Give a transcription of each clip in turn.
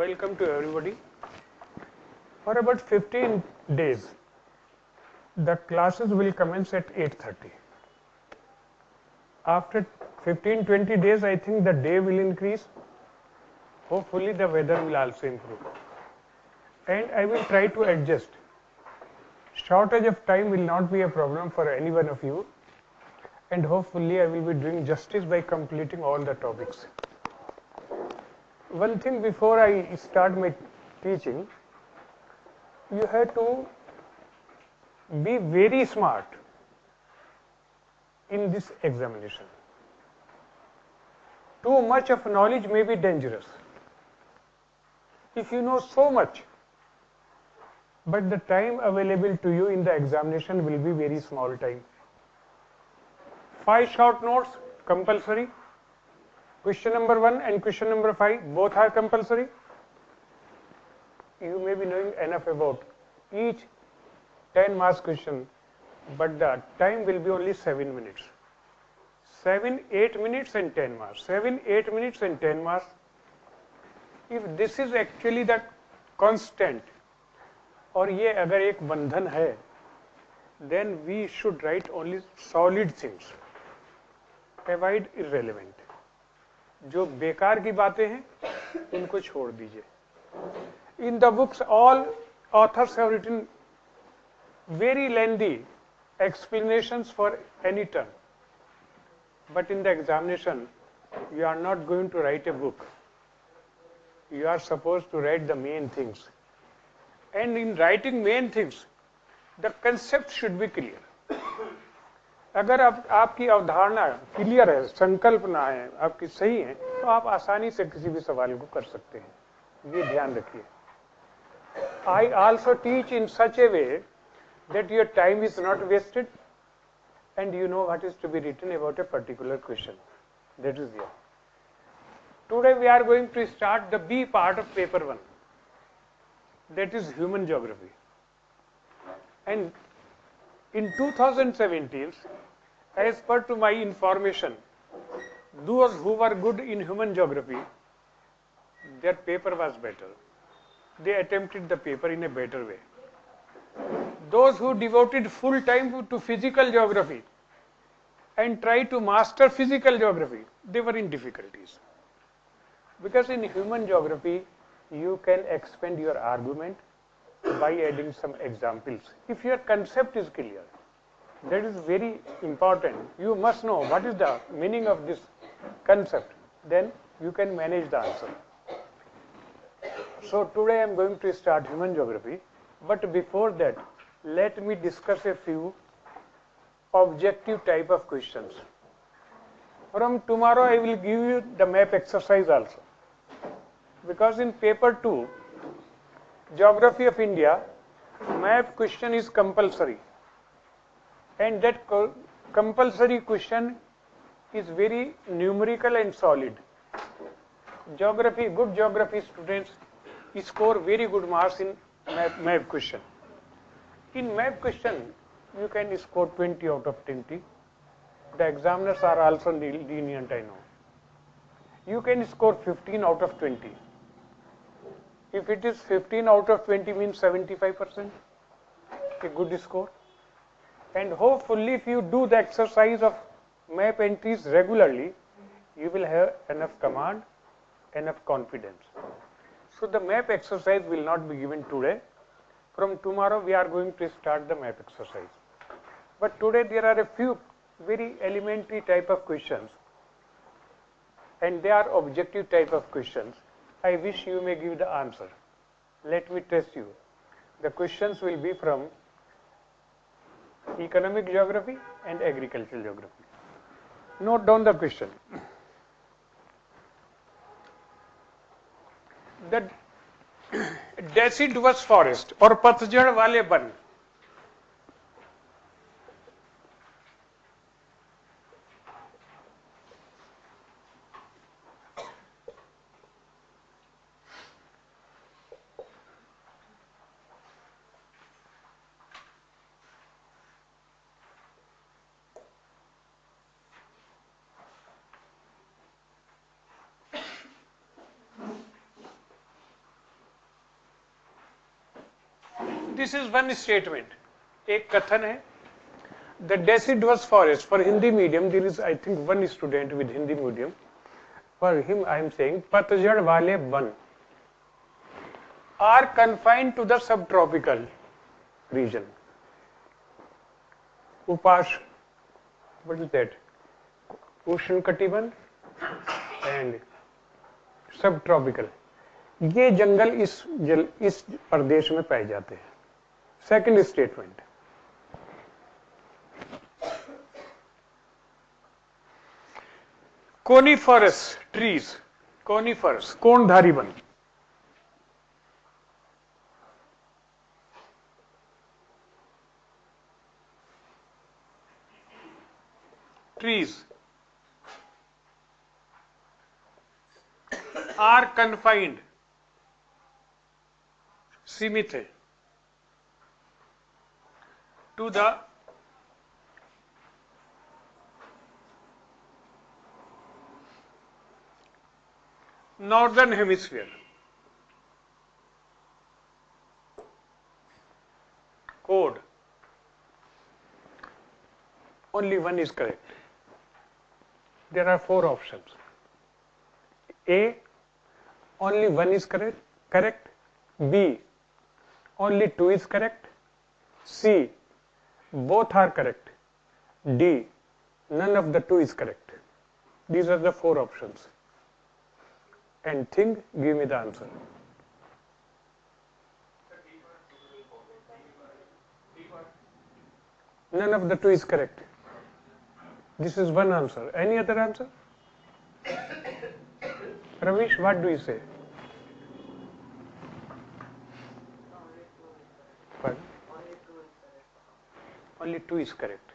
welcome to everybody. For about 15 days, the classes will commence at 8:30. After 15-20 days, I think the day will increase. Hopefully the weather will also improve. And I will try to adjust. Shortage of time will not be a problem for any one of you. And hopefully I will be doing justice by completing all the topics. One thing before I start my teaching, you have to be very smart in this examination. Too much of knowledge may be dangerous. If you know so much, but the time available to you in the examination will be very small time. 5 short notes compulsory. Question number 1 and question number 5 both are compulsory. You may be knowing enough about each 10 marks question, but the time will be only 7 minutes. 7, 8 minutes and 10 marks. 7, 8 minutes and 10 marks. If this is actually the constant, और ये अगर एक बंधन है, then we should write only solid things. Avoid irrelevant. जो बेकार की बातें हैं, उनको छोड़ दीजिए. In the books, all authors have written very lengthy explanations for any term. But in the examination, you are not going to write a book. You are supposed to write the main things. And in writing main things, the concept should be clear. अगर आपकी अवधारणा clear है, संकल्पना है, आपकी सही है, तो आप आसानी से किसी भी सवाल को कर सकते हैं. ये ध्यान रखिए. I also teach in such a way that your time is not wasted and you know what is to be written about a particular question. That is there. Today we are going to start the B part of paper 1. That is human geography. And in 2017, as per to my information, those who were good in human geography, their paper was better. They attempted the paper in a better way. Those who devoted full time to physical geography and tried to master physical geography, they were in difficulties. Because in human geography, you can expand your argument by adding some examples. If your concept is clear, that is very important. You must know what is the meaning of this concept. Then you can manage the answer. So today I am going to start human geography. But before that, let me discuss a few objective type of questions. From tomorrow I will give you the map exercise also. Because in paper 2, Geography of India, map question is compulsory. And that compulsory question is very numerical and solid. Geography, good geography students score very good marks in map question. In map question, you can score 20 out of 20. The examiners are also lenient, I know. You can score 15 out of 20. If it is 15 out of 20 means 75%, a good score. And hopefully if you do the exercise of map entries regularly, you will have enough command, enough confidence. So the map exercise will not be given today. From tomorrow we are going to start the map exercise. But today there are a few very elementary type of questions. And they are objective type of questions. I wish you may give the answer. Let me test you. The questions will be from economic geography and agricultural geography. Note down the question. The deciduous forest और पतझड़ वाले one this is one statement, एक कथन है. The deciduous forest, for Hindi medium, there is I think one student with Hindi medium. For him, I am saying पतझड़ वाले one are confined to the subtropical region. Upash, what is that? Ocean कटिबंध and subtropical. ये जंगल इस प्रदेश में पाए जाते हैं. Second statement, coniferous trees, coniferous कोणधारी वन, ट्रीज आर कन्फाइंड, सीमित है, to the northern hemisphere. Code, only one is correct. There are four options. A, only one is correct. B, only two is correct. C, both are correct. D, none of the two is correct. These are the four options. And think, give me the answer. None of the two is correct. This is one answer. Any other answer? Ravish, what do you say? Pardon? Only two is correct.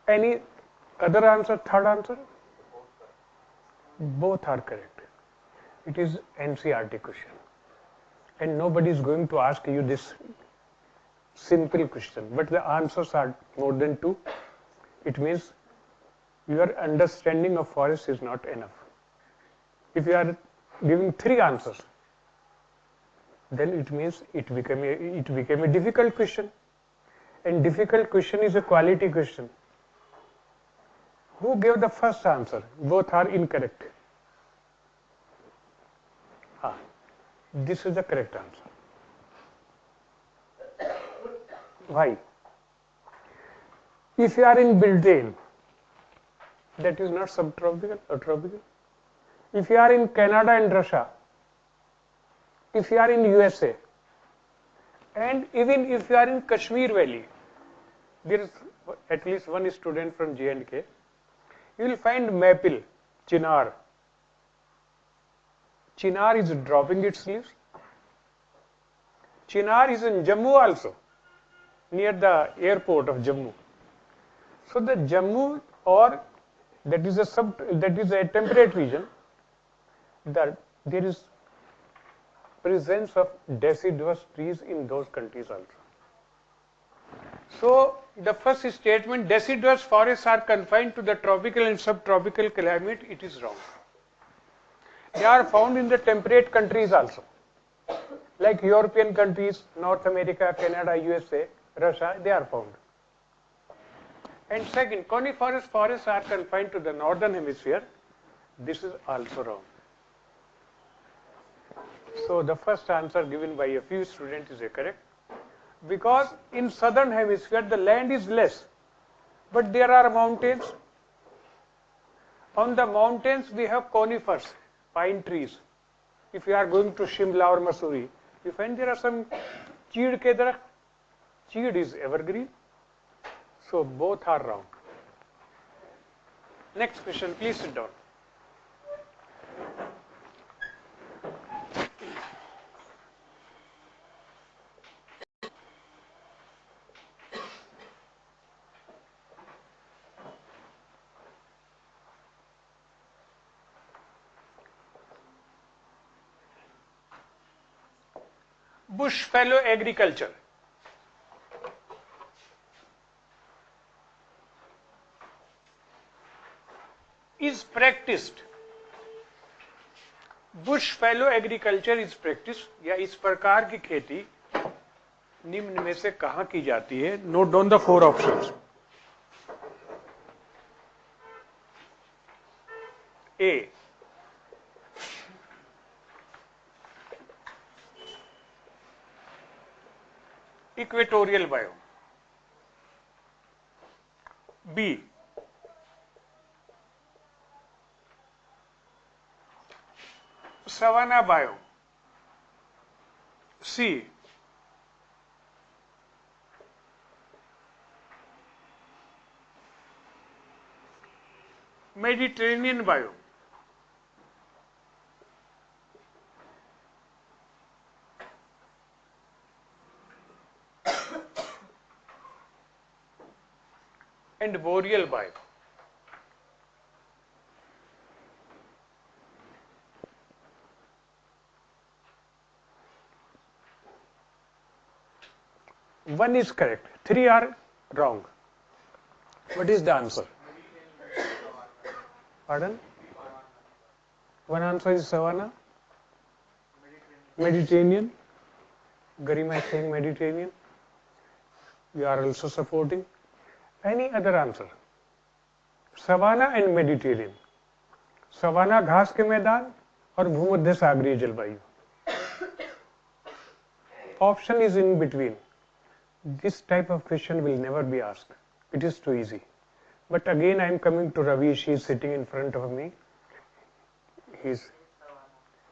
Any other answer, third answer? Both are correct. It is NCERT question. And nobody is going to ask you this simple question. But the answers are more than two. It means your understanding of forest is not enough. If you are giving three answers, then it means it became a difficult question. And difficult question is a quality question. Who gave the first answer? Both are incorrect. This is the correct answer. Why? If you are in Britain, that is not subtropical or tropical. If you are in Canada and Russia, if you are in USA, and even if you are in Kashmir Valley, there is at least one student from J&K, you will find maple, chinar. Chinar is dropping its leaves. Chinar is in Jammu also, near the airport of Jammu. So the Jammu, or that is a temperate region, that there is presence of deciduous trees in those countries also. So the first statement, deciduous forests are confined to the tropical and subtropical climate, it is wrong. They are found in the temperate countries also, like European countries, North America, Canada, USA, Russia, they are found. And second, coniferous forests are confined to the northern hemisphere. This is also wrong. So the first answer given by a few students is correct, because in southern hemisphere the land is less, but there are mountains. On the mountains we have conifers, pine trees. If you are going to Shimla or Mussoorie, you find there are some cheed ke darakht. Cheed is evergreen. So both are wrong. Next question, please sit down. Bush fallow agriculture is practiced bush fallow agriculture is practice, या इस प्रकार की खेती निम्न में से कहां की जाती है? Note down the 4 options. A, equatorial biome, B, savanna biome, C, Mediterranean biome, and boreal biome. One is correct, 3 are wrong. What is the answer? Pardon? One answer is savanna, Mediterranean. Garima is saying Mediterranean. You are also supporting. Any other answer? Savanna and Mediterranean. Savanna घास के मैदान और भूमध्य सागरीय जलवायु. Option is in between. This type of question will never be asked. It is too easy. But again I am coming to Ravi. She is sitting in front of me.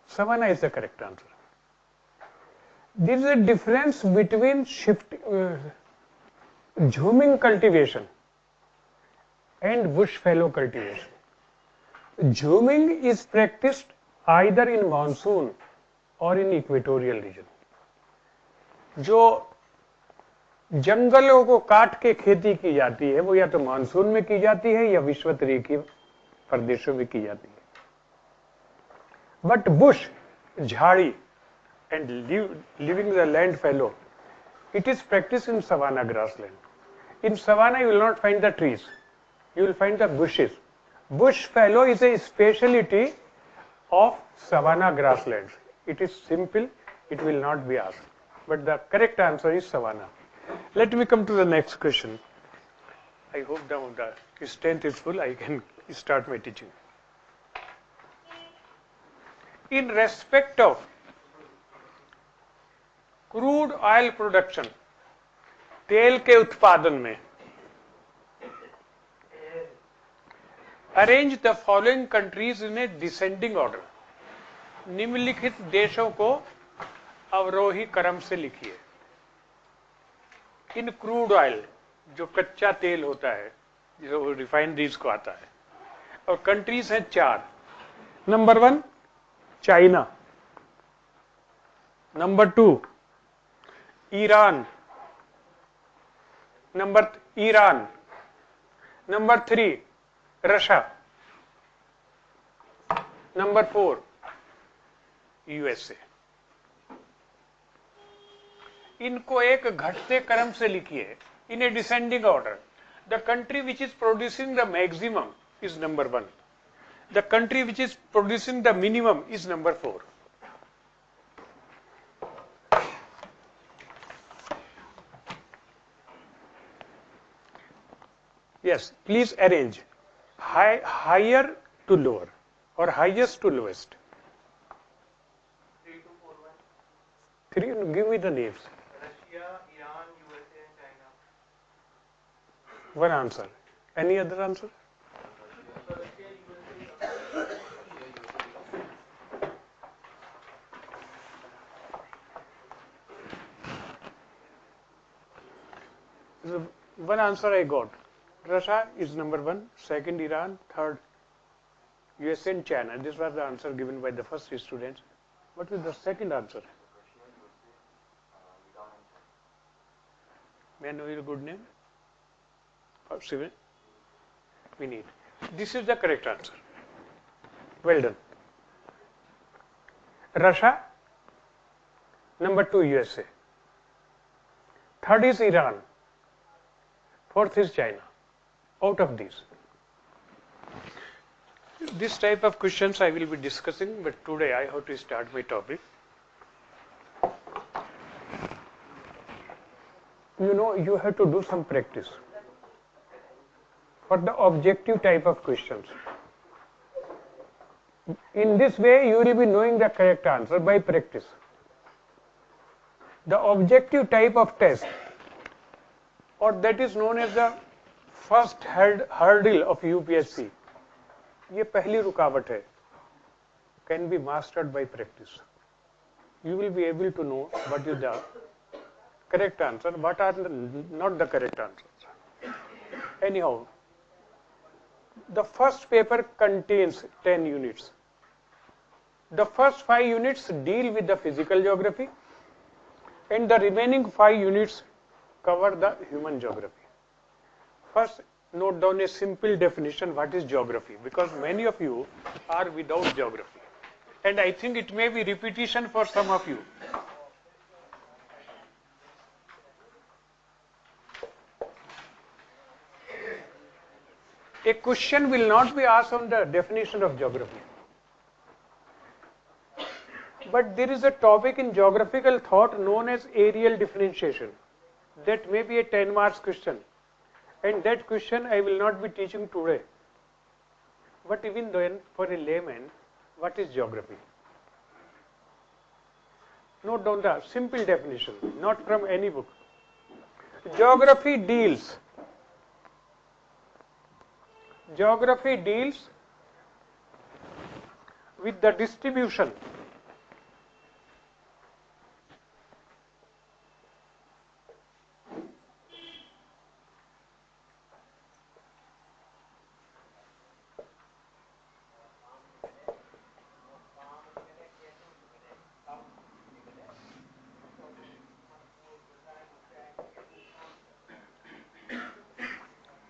Savanna is the correct answer. There is a difference between jhuming cultivation and bush fallow cultivation. Jhuming is practiced either in monsoon or in equatorial region. जो जंगलों को काट के खेती की जाती है वो या तो मानसून में की जाती है या विषुवतीय प्रदेशों में की जाती है. बट बुश, झाड़ी and leaving the land fallow, it is practiced in savanna grassland. In savanna you will not find the trees, you will find the bushes. Bush fallow is a speciality of savanna grasslands. It is simple, it will not be asked, but the correct answer is savanna. Let me come to the next question. I hope the strength is full, I can start my teaching. In respect of crude oil production, तेल के उत्पादन में, arrange the following countries in a descending order. निम्नलिखित देशों को अवरोही क्रम से लिखिए. इन क्रूड ऑयल, जो कच्चा तेल होता है जो रिफाइनरीज को आता है, और कंट्रीज हैं 4. Number 1 China, number 2 Iran, number 3 Russia, number 4 USA. इनको एक घटते क्रम से लिखिए in a descending order. The country which is producing the maximum is number 1. The country which is producing the minimum is number 4. Yes, please arrange higher to lower or highest to lowest. 3, 2, 4, 1. 3, give me the names. Russia, Iran, USA and China. One answer. Any other answer? Russia, One answer I got. Russia is number 1, second Iran, third USA and China. This was the answer given by the first students. What is the second answer? May I know your good name? Civil? We need. This is the correct answer. Well done. Russia, number 2 USA, third is Iran, fourth is China. Out of these, This type of questions I will be discussing, but today I have to start my topic. You know, you have to do some practice for the objective type of questions. In this way, you will be knowing the correct answer by practice. The objective type of test, or that is known as the first hurdle of UPSC, ये पहली रुकावट है, can be mastered by practice. You will be able to know what is the correct answer, what are not the correct answers. Anyhow, the first paper contains 10 units. The first 5 units deal with the physical geography, and the remaining 5 units cover the human geography. First, note down a simple definition what is geography, because many of you are without geography, and I think it may be repetition for some of you. A question will not be asked on the definition of geography. But there is a topic in geographical thought known as areal differentiation. That may be a 10 marks question. And that question I will not be teaching today. But even then, for a layman, what is geography? Note down the simple definition, not from any book. Geography deals with the distribution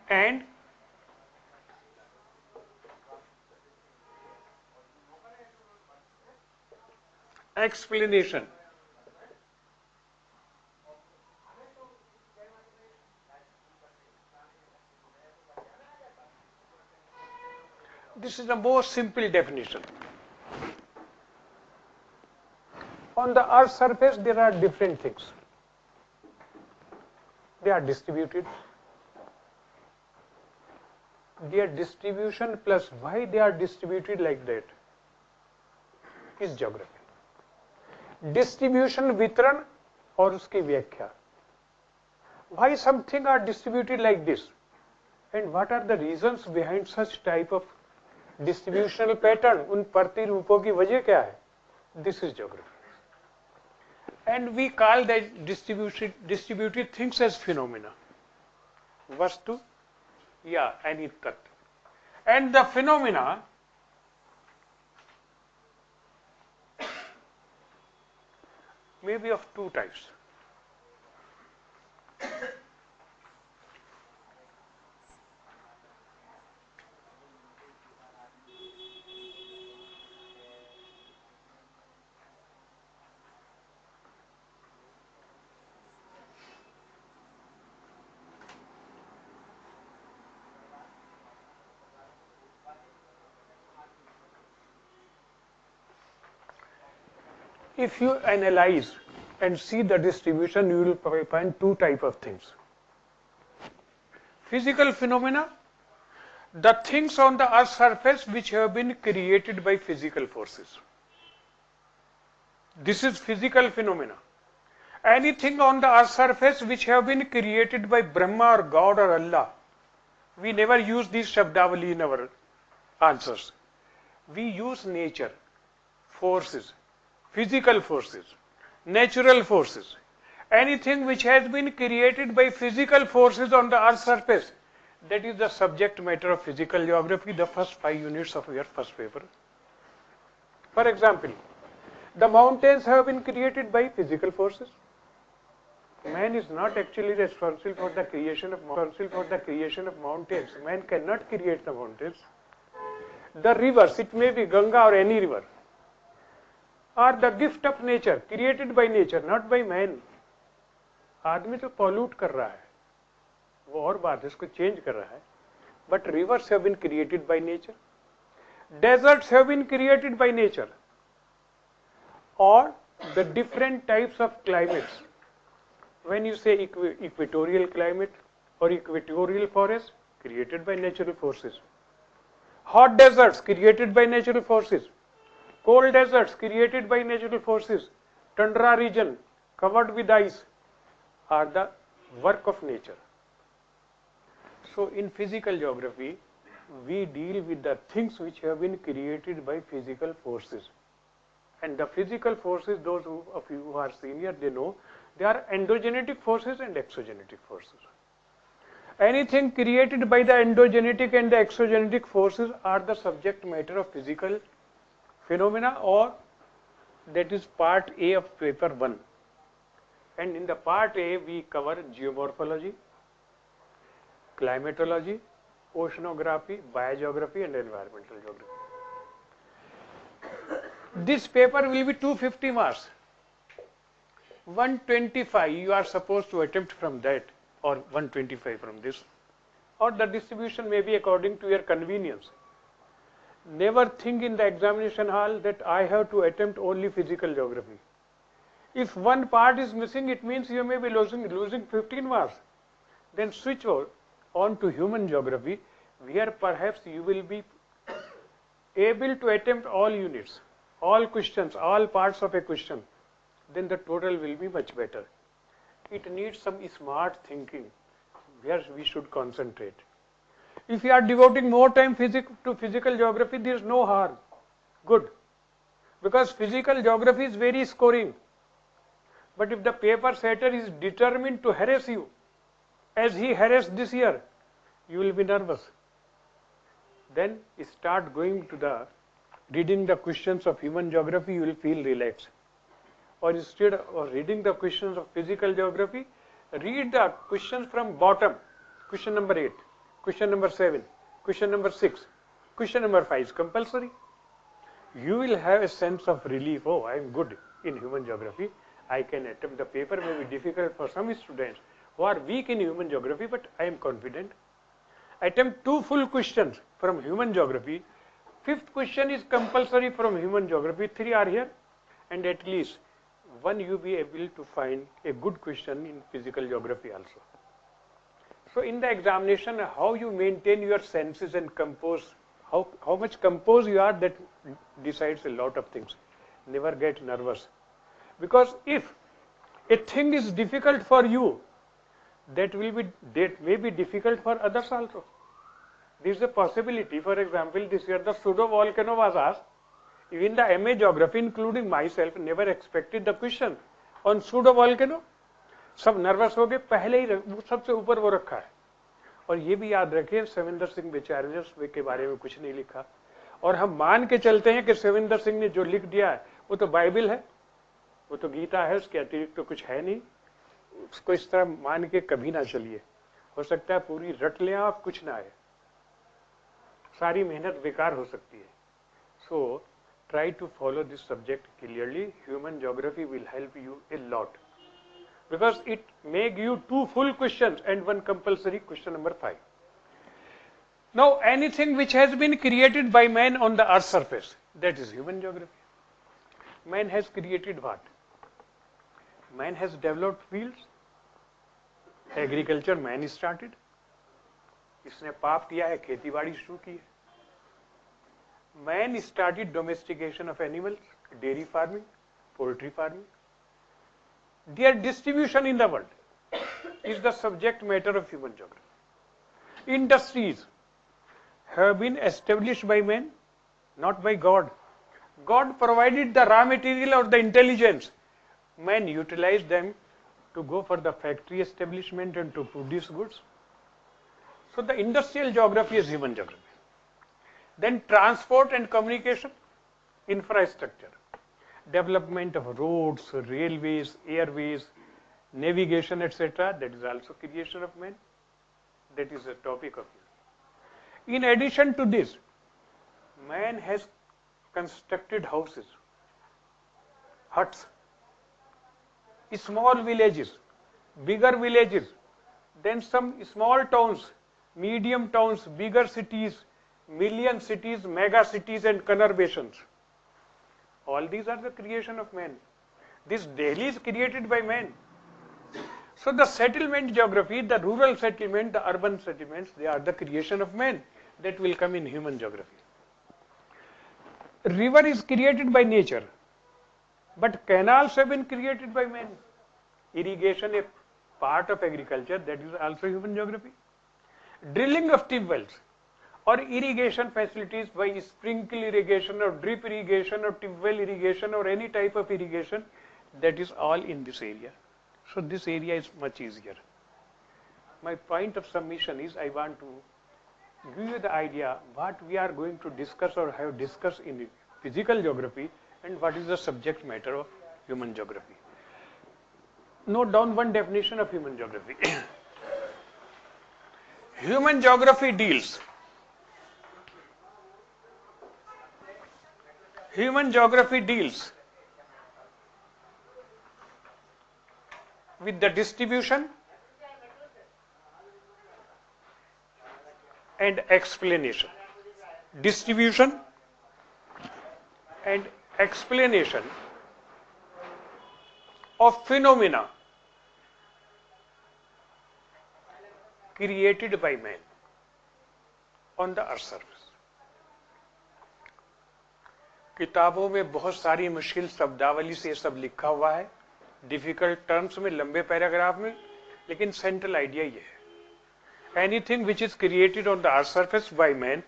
and explanation. This is the most simple definition. On the Earth's surface, there are different things. They are distributed. Their distribution plus why they are distributed like that is geography. Distribution, वितरण और उसकी व्याख्या. Why something are distributed like this, and what are the reasons behind such type of distributional pattern? उन प्रतिरूपों की वजह क्या है? This is geography. And we call that distributed things as phenomena. Vastu, any tat. And the phenomena may be of two types. If you analyze and see the distribution, you will find two types of things. Physical phenomena, the things on the Earth's surface which have been created by physical forces. This is physical phenomena. Anything on the Earth's surface which have been created by Brahma or God or Allah. We never use this Shabdavali in our answers. We use nature, forces, physical forces, natural forces. Anything which has been created by physical forces on the Earth's surface, that is the subject matter of physical geography, the first 5 units of your first paper. For example, the mountains have been created by physical forces. Man is not actually responsible for the creation of mountains. Man cannot create the mountains. The rivers, it may be Ganga or any river, are the gift of nature, created by nature, not by man. आदमी तो pollute कर रहा है, वो और बात है, इसको change कर रहा है. But rivers have been created by nature. Deserts have been created by nature, or the different types of climates. When you say equatorial climate or equatorial forest, created by natural forces. Hot deserts created by natural forces. Cold deserts created by natural forces. Tundra region covered with ice are the work of nature. So in physical geography, we deal with the things which have been created by physical forces. And the physical forces, those of you who are senior, they know, they are endogenetic forces and exogenetic forces. Anything created by the endogenetic and the exogenetic forces are the subject matter of physical phenomena, or that is part A of paper 1. And in the part A, we cover geomorphology, climatology, oceanography, biogeography and environmental geography. This paper will be 250 marks. 125 you are supposed to attempt from that, or 125 from this, or the distribution may be according to your convenience. Never think in the examination hall that I have to attempt only physical geography. If one part is missing, it means you may be losing 15 marks. Then switch on to human geography, where perhaps you will be able to attempt all units, all questions, all parts of a question. Then the total will be much better. It needs some smart thinking where we should concentrate. If we are devoting more time to physical geography, there is no harm. Good. Because physical geography is very scoring. But if the paper setter is determined to harass you, as he harassed this year, you will be nervous. Then start going to the reading the questions of human geography, you will feel relaxed. Or instead of reading the questions of physical geography, read the questions from bottom. Question number 8, question number 7, question number 6, question number 5 is compulsory. You will have a sense of relief. Oh, I am good in human geography. I can attempt. The paper may be difficult for some students who are weak in human geography, but I am confident. Attempt 2 full questions from human geography. 5th question is compulsory from human geography. 3 are here, and at least 1 you be able to find a good question in physical geography also. So in the examination, how you maintain your senses and compose, how much composed you are, that decides a lot of things. Never get nervous. Because if a thing is difficult for you, that may be difficult for others also. There is a possibility. For example, this year the pseudo volcano was asked. Even the MA geography, including myself, never expected the question on pseudo volcano. सब nervous हो गए, पहले ही सबसे ऊपर वो रखा है. और ये भी याद रखें, सविंदर सिंह बेचारे ने के बारे में कुछ नहीं लिखा, और हम मान के चलते हैं कि सविंदर सिंह ने जो लिख दिया है वो तो बाइबल है, वो तो गीता है, उसके अतिरिक्त तो कुछ है नहीं. उसको इस तरह मान के कभी ना चलिए. हो सकता है पूरी रट लें आप, कुछ ना आए, सारी मेहनत बेकार हो सकती है. सो try to follow this subject clearly. Human geography will help you a lot, because it may give 2 full questions and 1 compulsory question number 5. Now anything which has been created by man on the earth's surface, that is human geography. Man has created what? Man has developed fields. Agriculture man started. इसने पाप किया है, खेती बाड़ी शुरू की है. Man started domestication of animals, dairy farming, poultry farming. Their distribution in the world is the subject matter of human geography. Industries have been established by man, not by God. God provided the raw material or the intelligence. Man utilized them to go for the factory establishment and to produce goods. So the industrial geography is human geography. Then transport and communication, infrastructure, development of roads, railways, airways, navigation, etc. That is also creation of man. That is the topic of man. In addition to this, man has constructed houses, huts, small villages, bigger villages, then some small towns, medium towns, bigger cities, million cities, mega cities and conurbations. All these are the creation of man. This Delhi is created by man. So the settlement geography, the rural settlement, the urban settlements, they are the creation of man. That will come in human geography. River is created by nature, but canals have been created by man. Irrigation, a part of agriculture, that is also human geography. Drilling of tube wells or irrigation facilities by sprinkle irrigation or drip irrigation or tube well irrigation or any type of irrigation, that is all in this area. So this area is much easier. My point of submission is I want to give you the idea what we are going to discuss or have discussed in physical geography and what is the subject matter of human geography. Note down one definition of human geography. Human geography deals with the distribution and explanation. Distribution and explanation of phenomena created by man on the earth surface. किताबों में बहुत सारी मुश्किल शब्दावली से ये सब लिखा हुआ है, डिफिकल्ट टर्म्स में, लंबे पैराग्राफ में, लेकिन सेंट्रल आइडिया ये है. Anything which is created on the earth surface by man,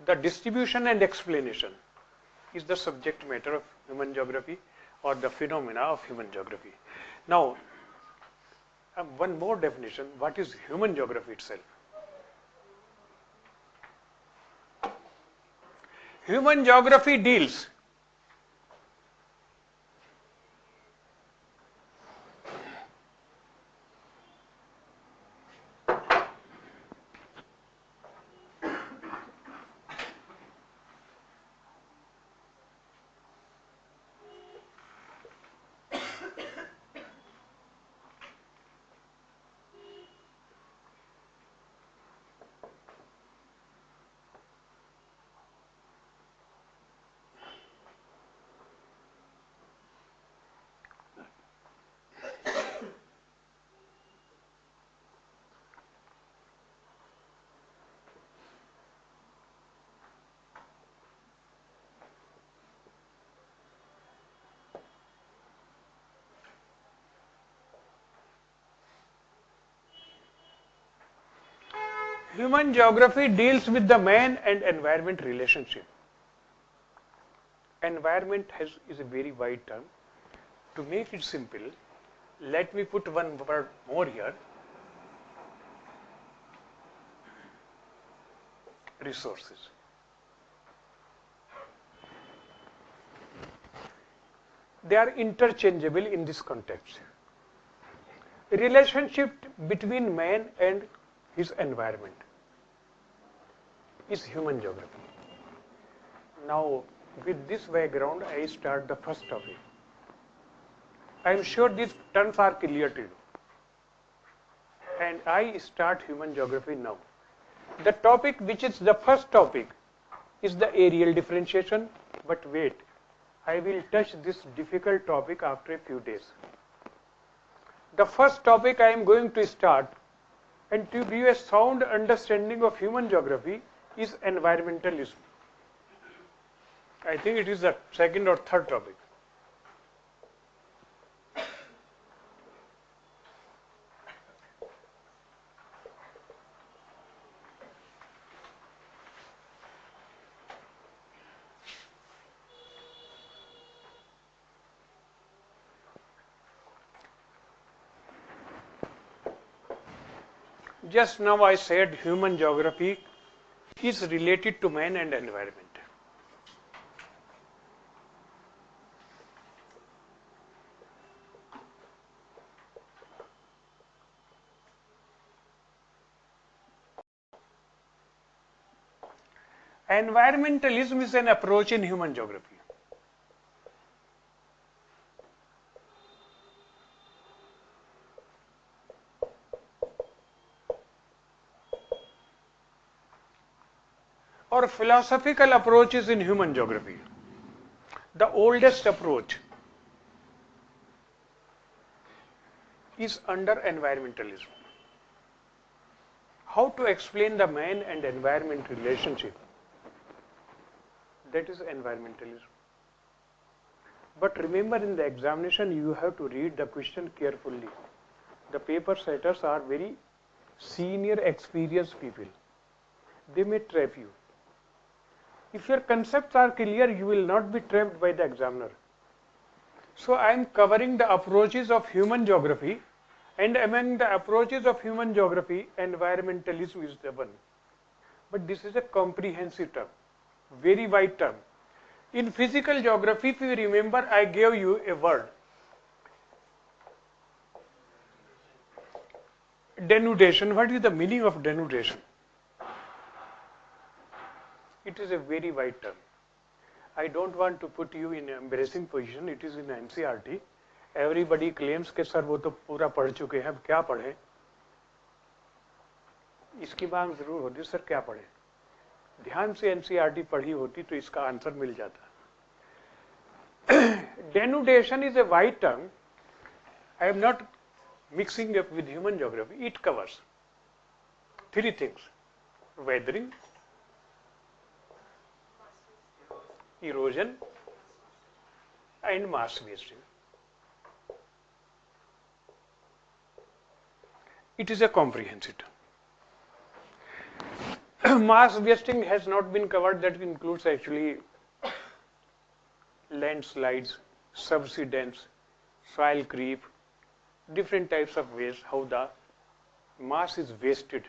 the distribution and explanation is the subject matter of human geography or the phenomena of human geography. Now, one more definition, what is human geography itself? Human geography deals Human geography deals with the man and environment relationship. Environment is a very wide term. To make it simple, let me put one word more here. Resources. They are interchangeable in this context. Relationship between man and his environment is human geography. Now, with this background, I start the first topic. I am sure these terms are clear to you. And I start human geography now. The topic which is the first topic is the areal differentiation, but wait, I will touch this difficult topic after a few days. The first topic I am going to start, and to give you a sound understanding of human geography, is environmentalism. I think it is the second or third topic. Just now I said human geography is related to man and environment. Environmentalism is an approach in human geography. or philosophical approaches in human geography. The oldest approach is under environmentalism. How to explain the man and environment relationship? That is environmentalism. But remember, in the examination you have to read the question carefully. The paper setters are very senior, experienced people. They may trap you. If your concepts are clear, you will not be trapped by the examiner. So I am covering the approaches of human geography, and among the approaches of human geography, environmentalism is the one. But this is a comprehensive term, very wide term. In physical geography, if you remember, I gave you a word, denudation. What is the meaning of denudation? It is a very wide term. I don't want to put you in an embarrassing position. It is in NCERT. Everybody claims कि sir वो तो पूरा पढ़ चुके हैं, अब क्या पढ़ें? इसकी मांग जरूर होती है, सर क्या पढ़ें? ध्यान से NCERT पढ़ी होती तो इसका आंसर मिल जाता. Denudation is a wide term. I am not mixing up with human geography. It covers three things: weathering, erosion, and mass wasting. It is a comprehensive term. Mass wasting has not been covered. That includes actually landslides, subsidence, soil creep, different types of waste, how the mass is wasted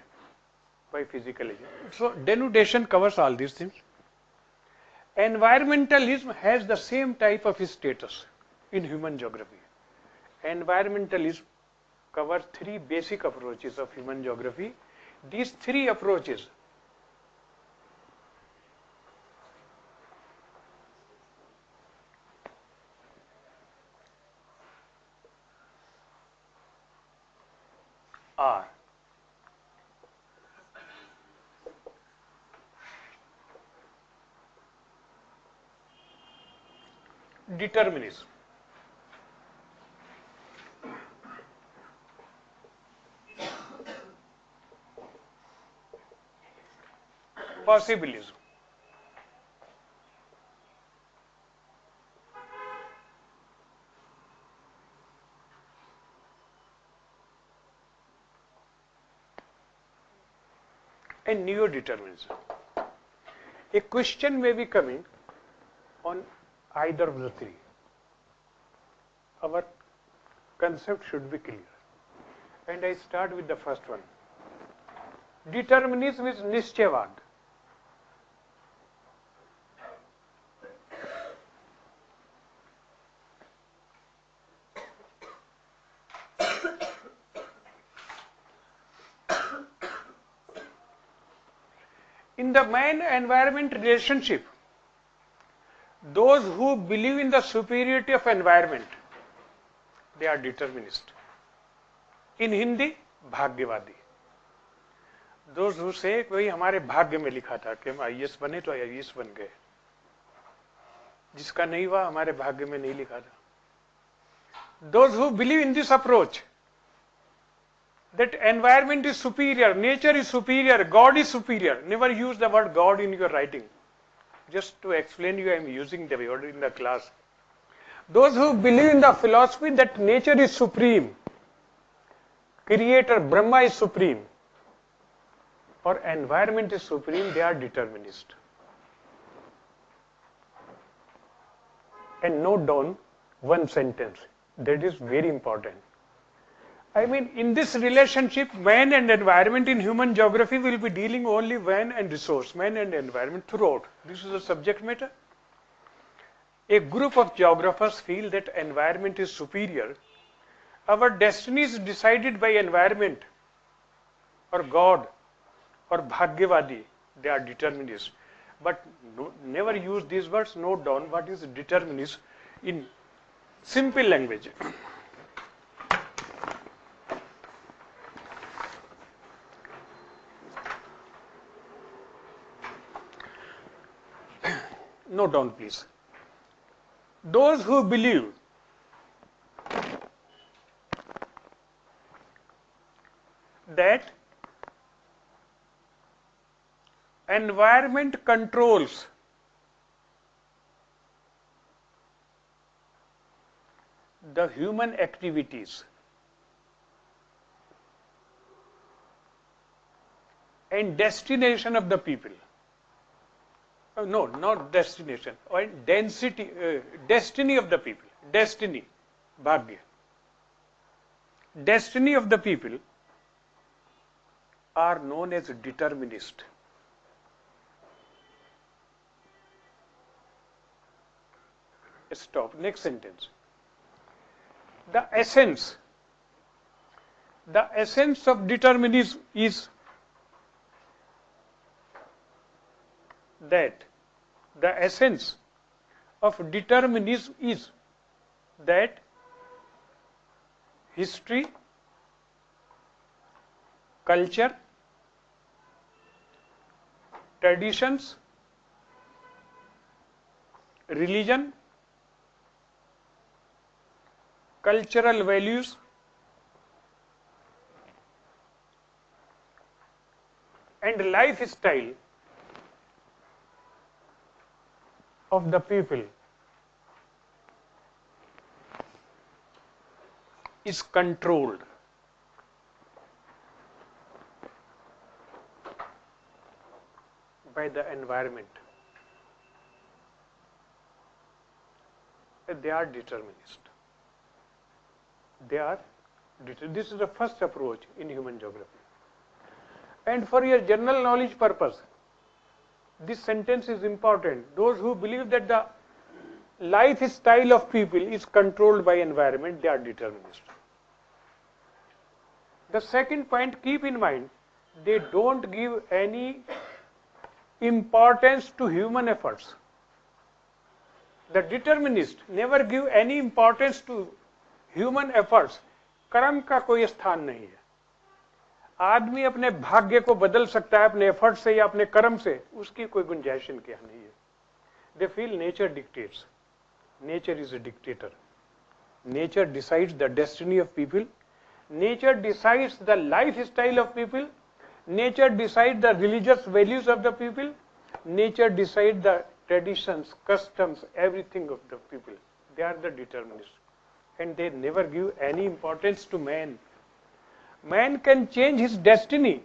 by physical agent. So denudation covers all these things. Environmentalism has the same type of status in human geography. Environmentalism covers three basic approaches of human geography. These three approaches are determinism, possibilism, and neo-determinism. A question may be coming on either of the three. Our concept should be clear. And I start with the first one. Determinism is Nishchayavad. In the man-environment relationship, those who believe in the superiority of environment, they are determinist. In Hindi, भाग्यवादी. Those who say कि भाई हमारे भाग्य में लिखा था कि हम IAS बने तो IAS बन गए. जिसका नहीं हुआ हमारे भाग्य में नहीं लिखा था. Those who believe in this approach, that environment is superior, nature is superior, God is superior. Never use the word God in your writing. Just to explain you, I am using the word in the class. Those who believe in the philosophy that nature is supreme, creator Brahma is supreme, or environment is supreme, they are determinist. And note down one sentence that is very important. I mean, in this relationship, man and environment in human geography will be dealing only man and resource, man and environment throughout. This is the subject matter. A group of geographers feel that environment is superior. Our destiny is decided by environment, or God, or Bhagyavadi. They are determinists. But never use these words. Note down what is determinist in simple language. note down please. Those who believe that environment controls the human activities and destination of the people. Oh, no, not destination, or density, destiny of the people. Destiny, bhagya. Destiny of the people are known as determinist. Stop. Next sentence. The essence of determinism is that history, culture, traditions, religion, cultural values, and lifestyle of the people is controlled by the environment. They are determinist. This is the first approach in human geography. And for your general knowledge purpose, this sentence is important. Those who believe that the lifestyle of people is controlled by environment, they are determinist. The second point, keep in mind, they don't give any importance to human efforts. The determinist never give any importance to human efforts. कर्म का कोई स्थान नहीं है. आदमी अपने भाग्य को बदल सकता है अपने एफर्ट से या अपने कर्म से, उसकी कोई गुंजाइश इनके यहाँ नहीं है. They feel nature dictates. Nature is a dictator. Nature decides the destiny of people. Nature decides the lifestyle of people. Nature decides the religious values of the people. Nature decides the traditions, customs, everything of the people. They are the determinists. And they never give any importance to man. Man can change his destiny.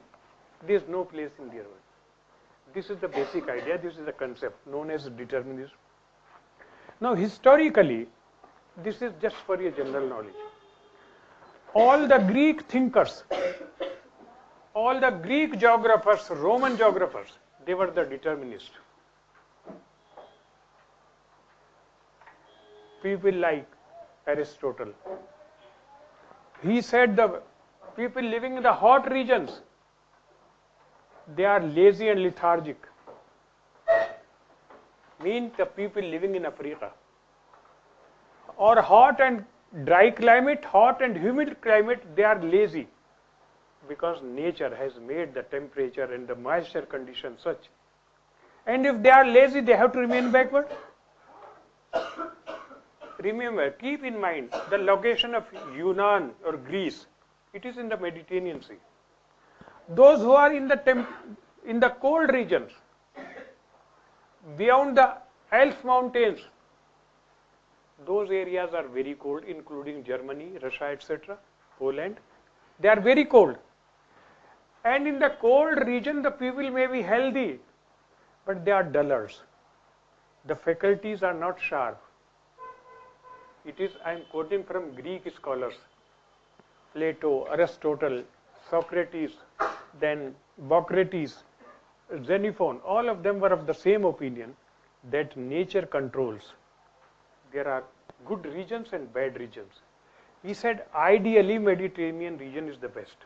There is no place in their world. This is the basic idea. This is the concept known as determinism. Now, historically, this is just for your general knowledge. All the Greek thinkers, all the Greek geographers, Roman geographers, they were the determinists. People like Aristotle. He said the people living in the hot regions, they are lazy and lethargic. Means the people living in Africa. Or hot and dry climate, hot and humid climate, they are lazy. Because nature has made the temperature and the moisture conditions such. And if they are lazy, they have to remain backward. Remember, keep in mind the location of Yunnan or Greece. It is in the Mediterranean Sea. Those who are in the cold regions, beyond the Alps mountains, those areas are very cold, including Germany, Russia, etc., Poland. They are very cold. And in the cold region, the people may be healthy, but they are dullards. The faculties are not sharp. It is, I am quoting from Greek scholars, Plato, Aristotle, Socrates, then Bocrates, Xenophon, all of them were of the same opinion that nature controls. There are good regions and bad regions. He said ideally Mediterranean region is the best.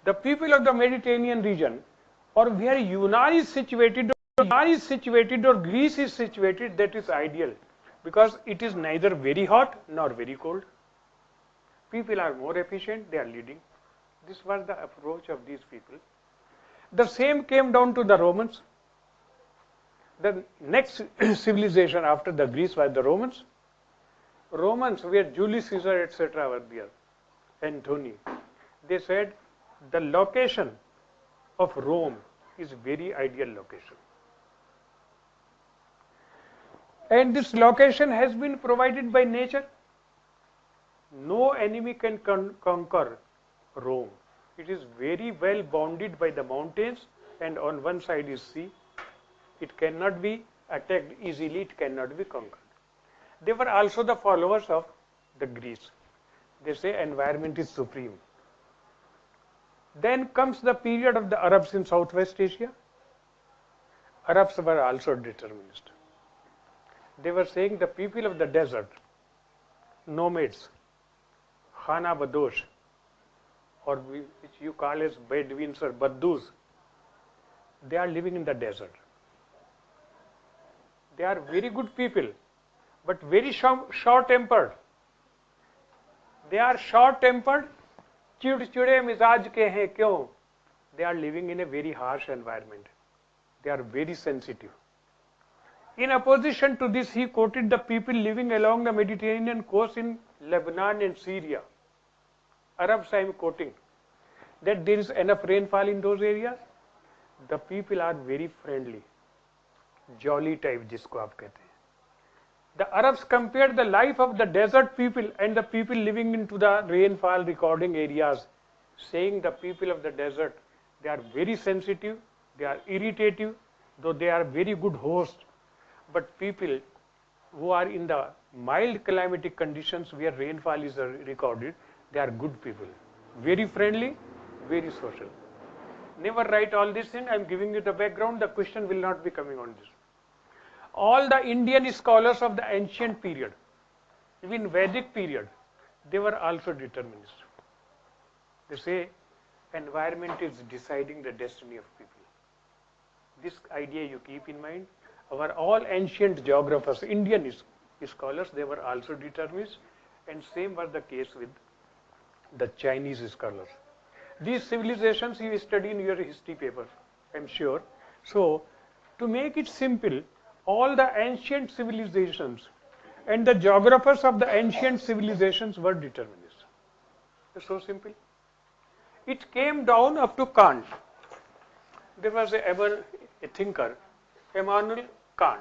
The people of the Mediterranean region, or where Yunnan is situated or Greece is situated, that is ideal, because it is neither very hot nor very cold. People are more efficient, they are leading. This was the approach of these people. The same came down to the Romans. The next civilization after the Greece was the Romans. Romans, where Julius Caesar, etc. were there, Antony. They said the location of Rome is very ideal location. And this location has been provided by nature. No enemy can conquer Rome. It is very well bounded by the mountains, and on one side is sea. It cannot be attacked easily, it cannot be conquered. They were also the followers of the Greece. They say environment is supreme. Then comes the period of the Arabs in Southwest Asia. Arabs were also determinist. They were saying the people of the desert, nomads, Khana Badosh, or which you call as Bedouins or Baddus, they are living in the desert. They are very good people, but very short-tempered. They are short-tempered, chid-chide mizaj ke hain kyun? They are living in a very harsh environment. They are very sensitive. In opposition to this, he quoted the people living along the Mediterranean coast in Lebanon and Syria. Arabs I am quoting, that there is enough rainfall in those areas. The people are very friendly, jolly type जिसको आप कहते हैं. The Arabs compared the life of the desert people and the people living into the rainfall recording areas, saying the people of the desert, they are very sensitive, they are irritative, though they are very good hosts. But people who are in the mild climatic conditions where rainfall is recorded, they are good people, very friendly, very social. Never write all these things. I am giving you the background. The question will not be coming on this. All the Indian scholars of the ancient period, even Vedic period, they were also determinists. They say environment is deciding the destiny of people. This idea you keep in mind. Our all ancient geographers, Indian scholars, they were also determinists, and same was the case with the Chinese scholars. These civilizations you study in your history paper, I am sure. So, to make it simple, all the ancient civilizations and the geographers of the ancient civilizations were determinists. It's so simple. It came down up to Kant. There was a thinker, Immanuel Kant,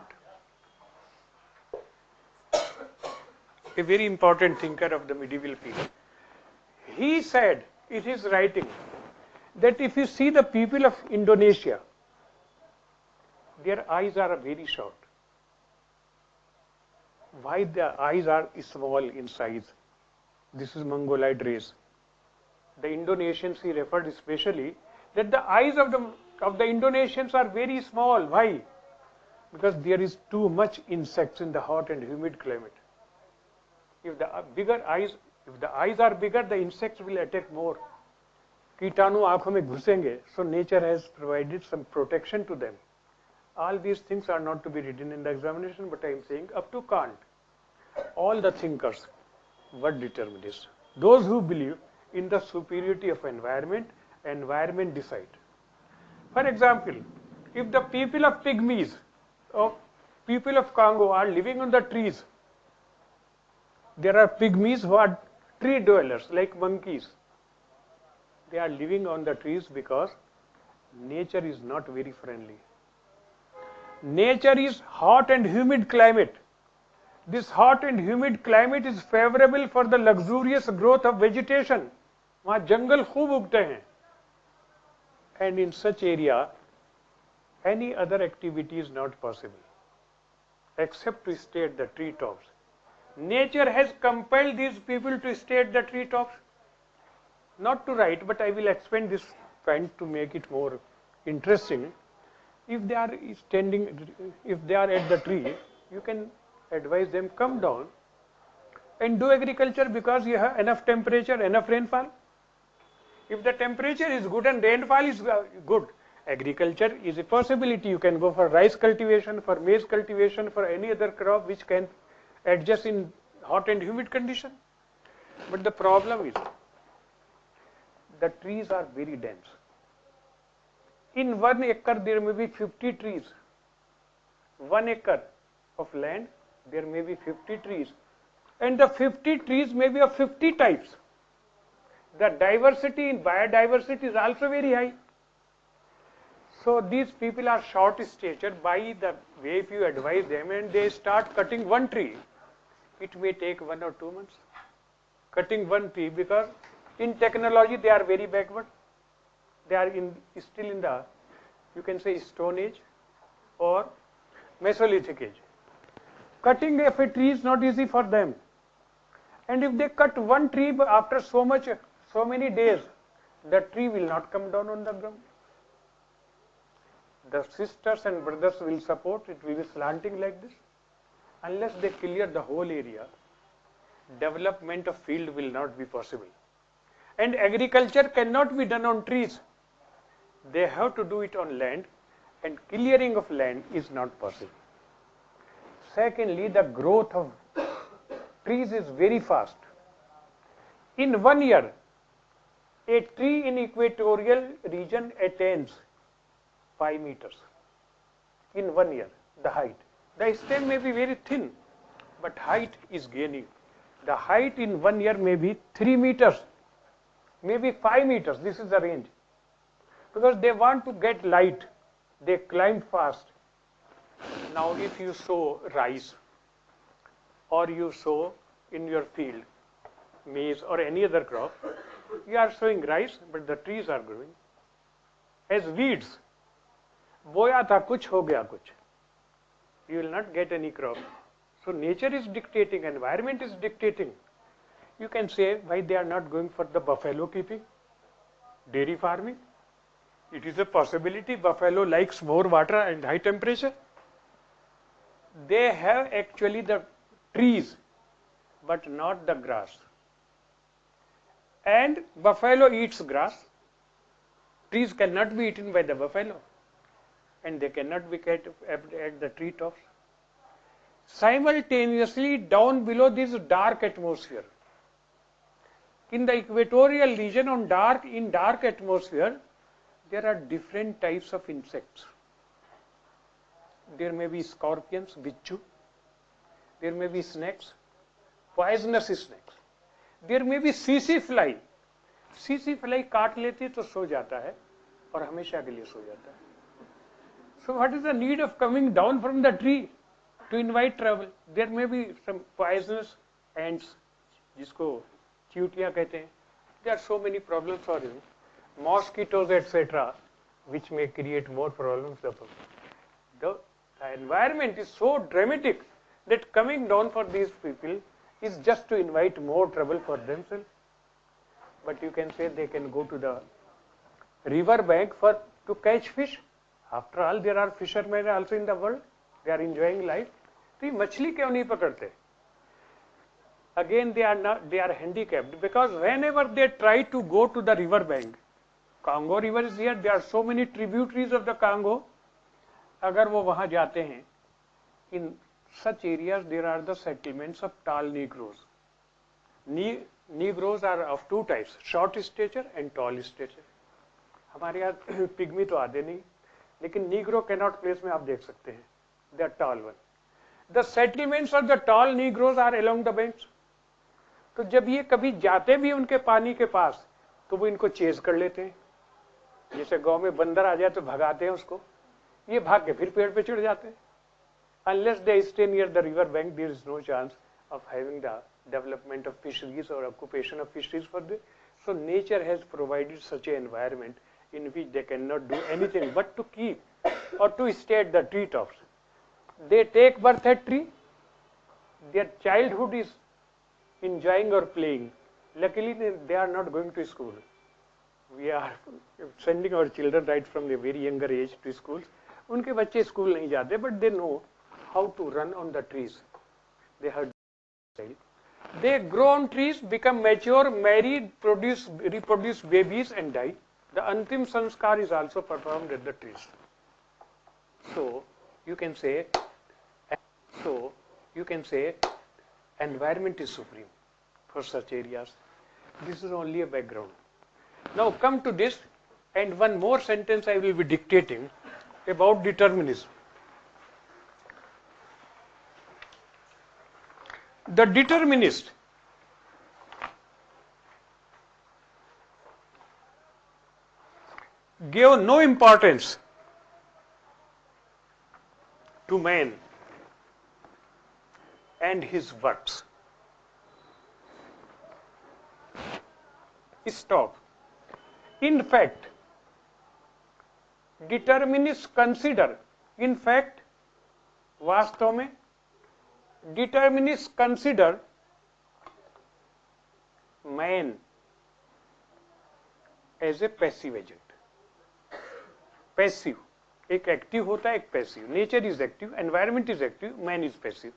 a very important thinker of the medieval period. He said in his writing that if you see the people of Indonesia, their eyes are very short. Why the eyes are small in size? This is Mongoloid race. The Indonesians, he referred especially that the eyes of the Indonesians are very small. Why? Because there is too much insects in the hot and humid climate. If the eyes are bigger, the insects will attack more. कीटाणु आंखों में घुसेंगे. So nature has provided some protection to them. All these things are not to be written in the examination, but I am saying up to Kant, all the thinkers were determinists. Those who believe in the superiority of environment decide. For example, if the people of pygmies, or people of Congo are living on the trees, there are pygmies who are tree dwellers like monkeys. They are living on the trees because nature is not very friendly. Nature is hot and humid climate. This hot and humid climate is favorable for the luxurious growth of vegetation. वहाँ जंगल खूब उगते हैं. And in such area, any other activity is not possible except to stay at the tree tops. Nature has compelled these people to stay at the tree tops. Not to write, but I will expand this point to make it more interesting. If they are if they are at the tree, you can advise them come down and do agriculture because you have enough temperature, enough rainfall. If the temperature is good and rainfall is good, agriculture is a possibility. You can go for rice cultivation, for maize cultivation, for any other crop which can adjust in hot and humid condition. But the problem is, the trees are very dense. In 1 acre there may be 50 trees. 1 acre of land, there may be 50 trees, and the 50 trees may be of 50 types. The diversity in biodiversity is also very high. So these people are short statured. By the way, if you advise them and they start cutting one tree, it may take 1 or 2 months. Cutting one tree, because in technology they are very backward. They are still in the, you can say, Stone Age or Mesolithic age. Cutting of a tree is not easy for them. And if they cut one tree after so many days, the tree will not come down on the ground. The sisters and brothers will support, it will be slanting like this. Unless they clear the whole area, development of field will not be possible. And agriculture cannot be done on trees. They have to do it on land, and clearing of land is not possible. Secondly, the growth of trees is very fast. In 1 year, a tree in equatorial region attains 5 meters. In 1 year, the height. The stem may be very thin, but height is gaining. The height in 1 year may be 3 meters, maybe 5 meters. This is the range. Because they want to get light, they climb fast. Now, if you sow rice or you sow in your field maize or any other crop, you are sowing rice, but the trees are growing as weeds. बोया था कुछ हो गया कुछ. You will not get any crop. So nature is dictating, environment is dictating. You can say why they are not going for the buffalo keeping, dairy farming. It is a possibility. Buffalo likes more water and high temperature. They have actually the trees, but not the grass. And buffalo eats grass. Trees cannot be eaten by the buffalo, and they cannot be kept at the tree tops. Simultaneously, down below this dark atmosphere, in the equatorial region, in dark atmosphere, there are different types of insects. There may be scorpions, bichu. There may be snakes, poisonous snakes. There may be CC fly. CC fly काट लेती तो सो जाता है और हमेशा के लिए सो जाता है. So what is the need of coming down from the tree to invite trouble? There may be some poisonous ants, जिसको चींटियां कहते हैं. There are so many problems for you. Mosquitoes, etc., which may create more problems. The environment is so dramatic that coming down for these people is just to invite more trouble for themselves. But you can say they can go to the river bank to catch fish. After all, there are fishermen also in the world. They are enjoying life. तो ये मछली क्यों नहीं पकड़ते? Again, they are handicapped, because whenever they try to go to the river bank, Congo river is here. There are so many tributaries of the Congo. अगर वो वहाँ जाते हैं, in such areas there are the settlements of tall Negroes. Negroes are of two types, short stature and tall stature. हमारे यहाँ pygmy तो आते नहीं, लेकिन Negro cannot place में आप देख सकते हैं. They are tall one. The settlements of the tall Negroes are along the banks. तो जब ये कभी जाते भी उनके पानी के पास, तो वो इनको चेज कर लेते हैं. जैसे गांव में बंदर आ जाए तो भगाते हैं उसको, ये भाग के फिर पेड़ पे चढ़ जाते हैं. Unless they stay near the river bank, there is no chance of having the development of fisheries or occupation of fisheries for this. So nature has provided such an environment in which they cannot do anything but to keep or to stay at the treetops. They take birth at tree. Their childhood is enjoying or playing. Luckily, they are not going to school. We are sending our children right from the very younger age to schools. उनके बच्चे school नहीं जाते, but they know how to run on the trees. They have. They grow on trees, become mature, marry, reproduce babies, and die. The antim sanskar is also performed at the trees. So you can say, environment is supreme for such areas. This is only a background. Now come to this, and one more sentence I will be dictating about determinism. The determinist gave no importance to man and his works. Stop. In fact, determinists consider, in fact, वास्तव में determinists consider man as a passive agent. Passive, एक active होता है, एक passive. Nature is active, environment is active, man is passive.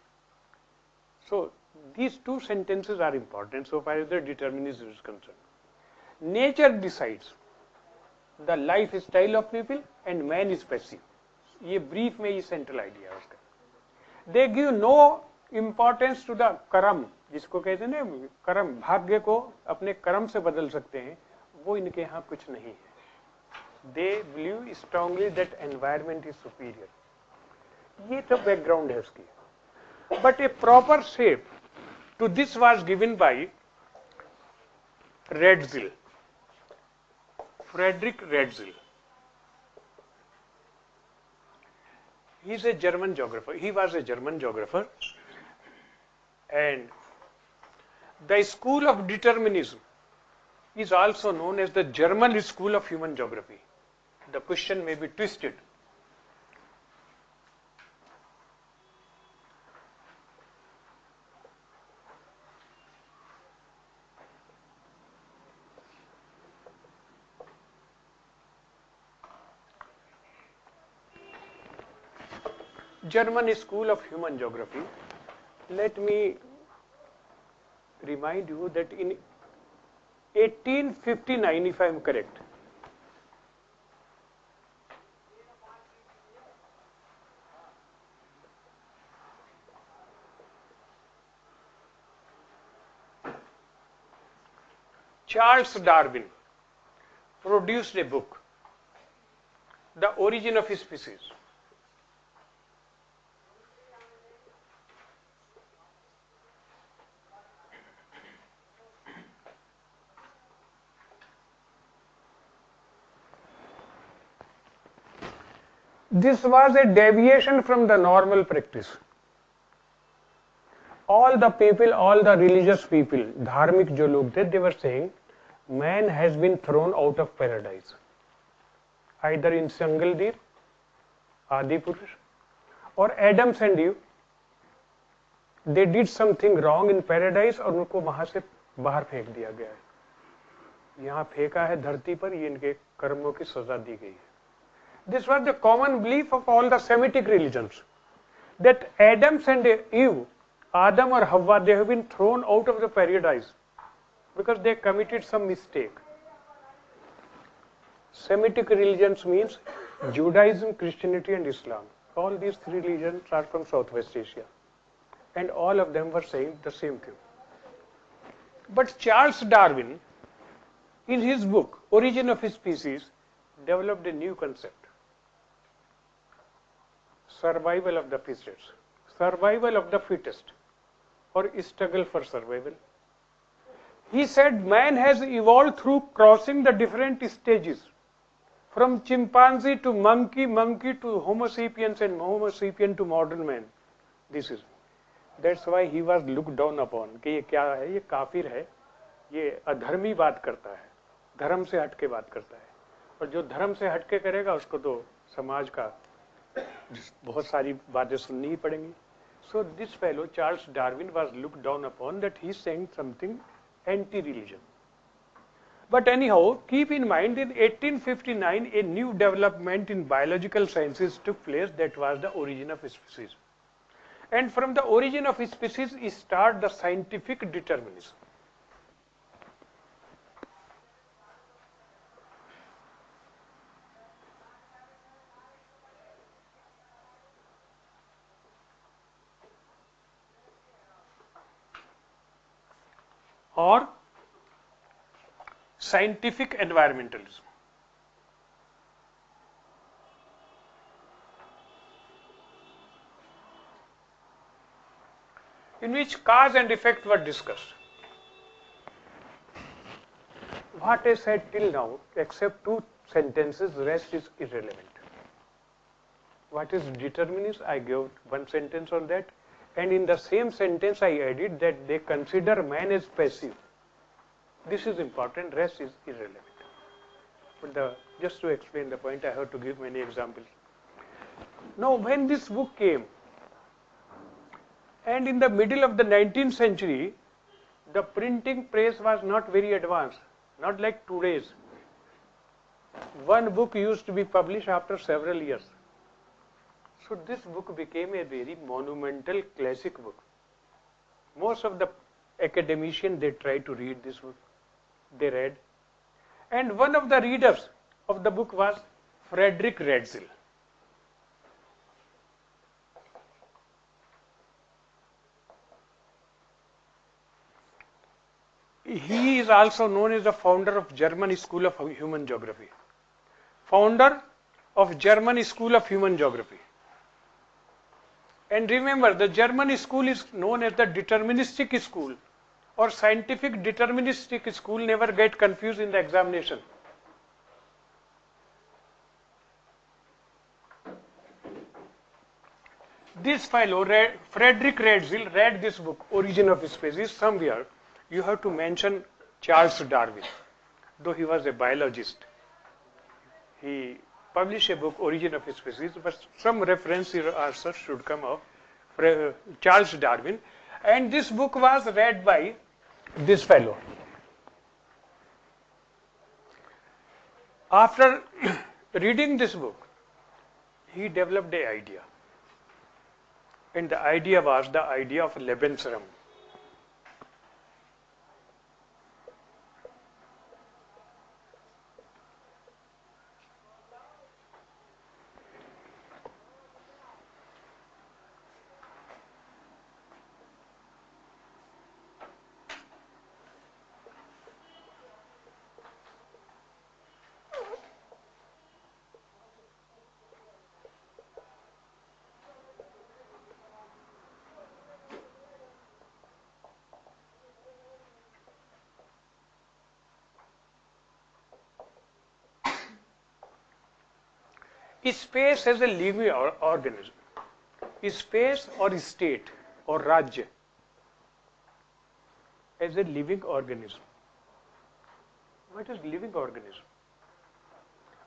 So these two sentences are important so far as the determinism is concerned. Nature decides the lifestyle of people and man is passive. ये brief में ये central idea है उसका. They give no importance to the कर्म, जिसको कहते हैं ना कर्म, भाग्य को अपने कर्म से बदल सकते हैं, वो इनके यहाँ कुछ नहीं है. They believe strongly that environment is superior. ये तो background है उसकी. But a proper shape to this was given by Ratzel, Friedrich Ratzel. He is a German geographer. He was a German geographer, and the school of determinism is also known as the German school of human geography. The question may be twisted. German School of Human Geography. Let me remind you that in 1859, if I am correct, Charles Darwin produced a book, The Origin of Species. This was a deviation from the normal practice. All the people, all the religious people, धार्मिक जो लोग थे, they were saying, man has been thrown out of paradise. Either in Sangaldeer, Adi Purush, or Adam and Eve, they did something wrong in paradise और उनको वहां से बाहर फेंक दिया गया है. यहाँ फेंका है धरती पर, ये इनके कर्मों की सजा दी गई है. This was the common belief of all the Semitic religions, that Adam and Eve, Adam or Hawa, they have been thrown out of the paradise because they committed some mistake. Semitic religions means Judaism, Christianity and Islam. All these three religions are from Southwest Asia, and all of them were saying the same thing. But Charles Darwin, in his book Origin of Species, developed a new concept. Survival of the fittest, survival of the fittest, or struggle for survival. He said man has evolved through crossing the different stages, from chimpanzee to monkey, monkey to Homo sapiens, and Homo sapien to modern man. This is. That's why he was looked down upon. कि ये क्या है? ये काफिर है, ये अधर्मी बात करता है, धर्म से हटके बात करता है, और जो धर्म से हटके करेगा उसको तो समाज का बहुत सारी बातें सुननी ही पड़ेंगी. So this fellow Charles Darwin was looked down upon that he is saying something anti-religion. But anyhow, keep in mind in 1859 a new development in biological sciences took place, that was the origin of species. And from the origin of species start the scientific determinism. Or scientific environmentalism. in which cause and effect were discussed. What I said till now, except two sentences, rest is irrelevant. What is determinism? I gave one sentence on that, and in the same sentence I added that they consider man as passive. This is important, rest is irrelevant. But just to explain the point, I have to give many examples. Now, when this book came, and in the middle of the 19th century, the printing press was not very advanced, not like today's. One book used to be published after several years. So this book became a very monumental classic book. Most of the academicians, they tried to read this book. They read. And one of the readers of the book was Frederick Ratzel. He is also known as the founder of German School of Human Geography. Founder of German School of Human Geography. And remember, the German school is known as the deterministic school, or scientific deterministic school. Never get confused in the examination. This fellow, Frederick Ratzel, read this book, Origin of Species. Somewhere you have to mention Charles Darwin, though he was a biologist. He published a book, Origin of Species, but some reference here also should come of Charles Darwin. And this book was read by this fellow. After reading this book, he developed an idea. And the idea was the idea of Lebensraum. Space as a living organism. Space or state or Rajya as a living organism. What is living organism?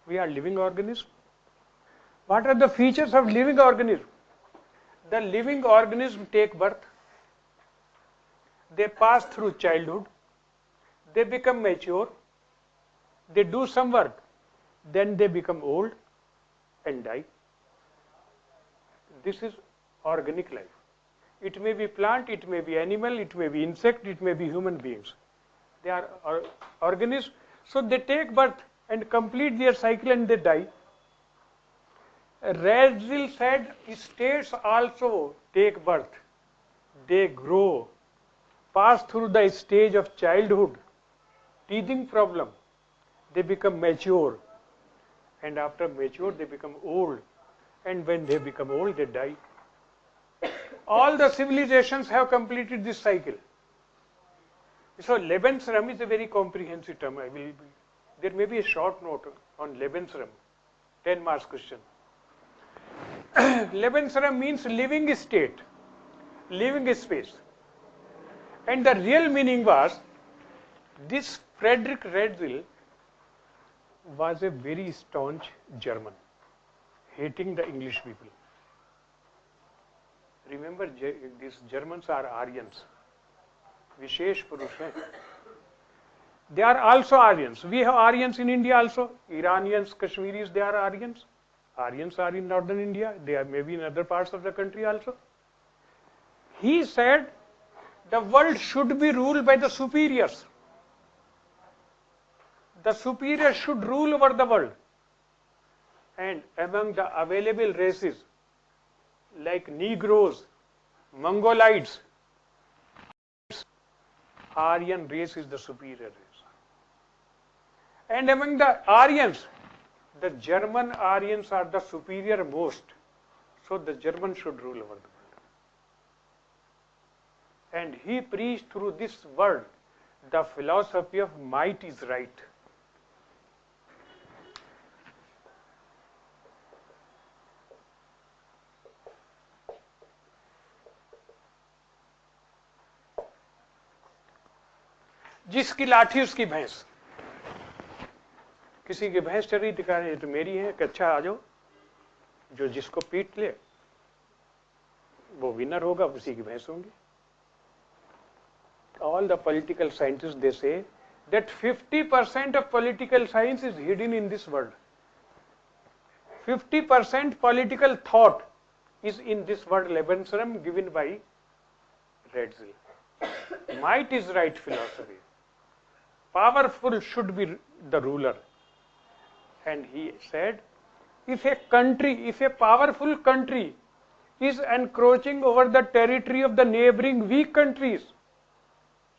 We are living organism. What are the features of living organism? The living organism take birth. They pass through childhood. They become mature. They do some work. Then they become old and die. This is organic life. It may be plant, it may be animal, it may be insect, it may be human beings. They are organisms. So they take birth and complete their cycle and they die. Ratzel said states also take birth. They grow, pass through the stage of childhood, teething problem. They become mature. And after mature, they become old. And when they become old, they die. All the civilizations have completed this cycle. So Lebensraum is a very comprehensive term. There may be a short note on Lebensraum, 10 marks question. Lebensraum means living state, living space. And the real meaning was, this Frederick Ratzel was a very staunch German, hating the English people. Remember, these Germans are Aryans. Vishesh Purush. They are also Aryans. We have Aryans in India also. Iranians, Kashmiris, they are Aryans. Aryans are in northern India. They are maybe in other parts of the country also. He said the world should be ruled by the superiors. The superiors should rule over the world. And among the available races, like Negroes, Mongolites, Aryan race is the superior race. And among the Aryans, the German Aryans are the superior most. So the Germans should rule over the world. and he preached through this word the philosophy of might is right. जिसकी लाठी उसकी भैंस, किसी की भैंस चल रही दिखा रहे तो मेरी है कि अच्छा आ जाओ, जो जिसको पीट ले वो विनर होगा, उसी की भैंस होंगी. All the political scientists, they say that 50% of political science is hidden in this word. 50% political thought is in this word Lebensraum given by Redzel. Might is right philosophy. Powerful should be the ruler. And he said, if a powerful country is encroaching over the territory of the neighboring weak countries,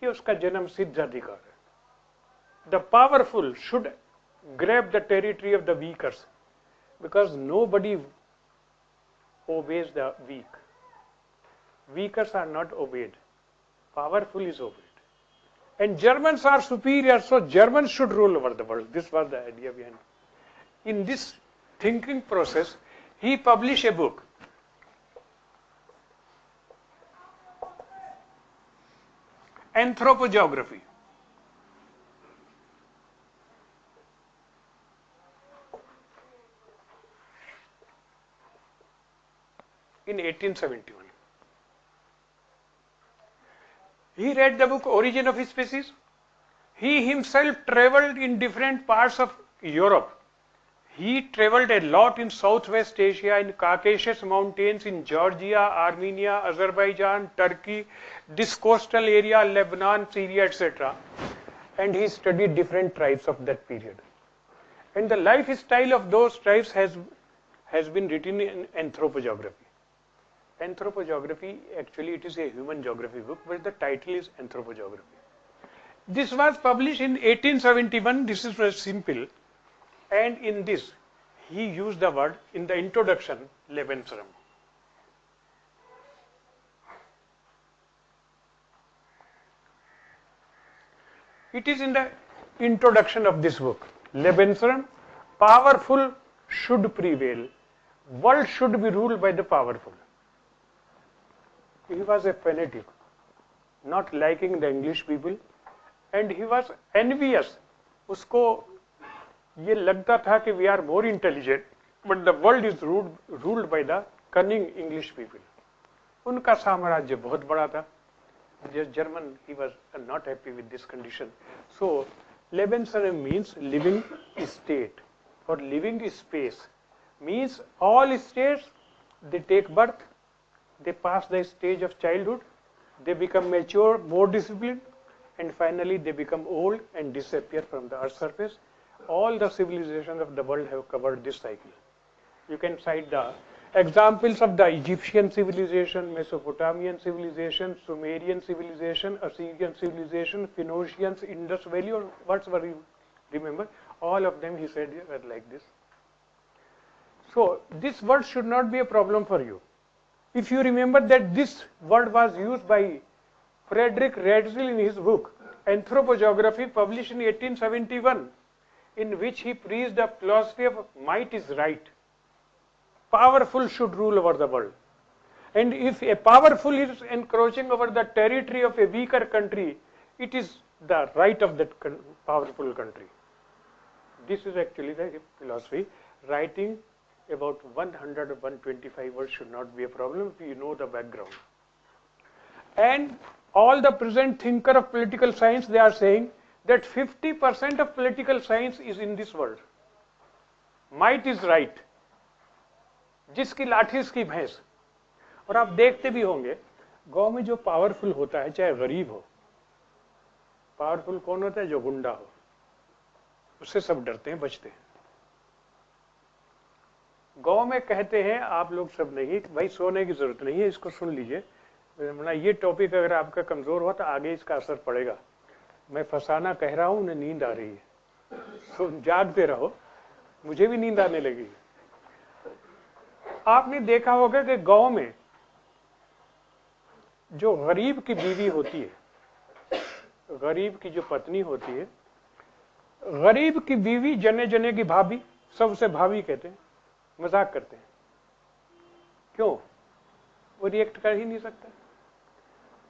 ये उसका जन्म सिद्ध अधिकार है. The powerful should grab the territory of the weakers, because nobody obeys the weak. Weakers are not obeyed. Powerful is obeyed. And Germans are superior, so Germans should rule over the world. This was the idea behind it. In this thinking process, he published a book. Anthropogeography. In 1871. He read the book Origin of Species. He himself traveled in different parts of Europe. He traveled a lot in Southwest Asia, in Caucasus Mountains, in Georgia, Armenia, Azerbaijan, Turkey, this coastal area, Lebanon, Syria, etc. And he studied different tribes of that period. And the lifestyle of those tribes has been written in Anthropogeography. Anthropogeography, actually it is a human geography book, but the title is Anthropogeography. This was published in 1871. This is very simple. And in this, he used the word, in the introduction, Lebensraum. It is in the introduction of this book, Lebensraum, powerful should prevail, world should be ruled by the powerful. He was a fanatic, not liking the English people, and he was envious. उसको ये लगता था कि we are more intelligent, but the world is ruled by the cunning English people. उनका साम्राज्य बहुत बड़ा था. German, he was not happy with this condition. So, Lebensraum means living state or living space. Means all states, they take birth, they pass the stage of childhood, they become mature, more disciplined, and finally they become old and disappear from the earth's surface. All the civilizations of the world have covered this cycle. You can cite the examples of the Egyptian civilization, Mesopotamian civilization, Sumerian civilization, Assyrian civilization, Phoenicians, Indus Valley, or whatever you remember. All of them, he said, were like this. So, this word should not be a problem for you. If you remember that this word was used by Frederick Redzel in his book, Anthropogeography, published in 1871, in which he preached the philosophy of might is right. Powerful should rule over the world. And if a powerful is encroaching over the territory of a weaker country, it is the right of that powerful country. This is actually the philosophy. Writing about 100 or 125 words should not be a problem if you know the background. And all the present thinker of political science, they are saying that 50% of political science is in this world. Might is right. जिसकी लाठी उसकी भैंस. और आप देखते भी होंगे गांव में जो पावरफुल होता है, चाहे गरीब हो, पावरफुल कौन होता है? जो गुंडा हो, उससे सब डरते हैं, बचते हैं. गांव में कहते हैं आप लोग सब नहीं, भाई सोने की जरूरत नहीं है, इसको सुन लीजिए, वरना ये टॉपिक अगर आपका कमजोर हुआ तो आगे इसका असर पड़ेगा. मैं फसाना कह रहा हूं, उन्हें नींद आ रही है, तो जागते रहो, मुझे भी नींद आने लगी. आपने देखा होगा कि गांव में जो गरीब की बीवी होती है, गरीब की जो पत्नी होती है, गरीब की बीवी जने जने की भाभी, सबसे भाभी कहते हैं, मजाक करते हैं। क्यों? वो रिएक्ट कर ही नहीं सकता।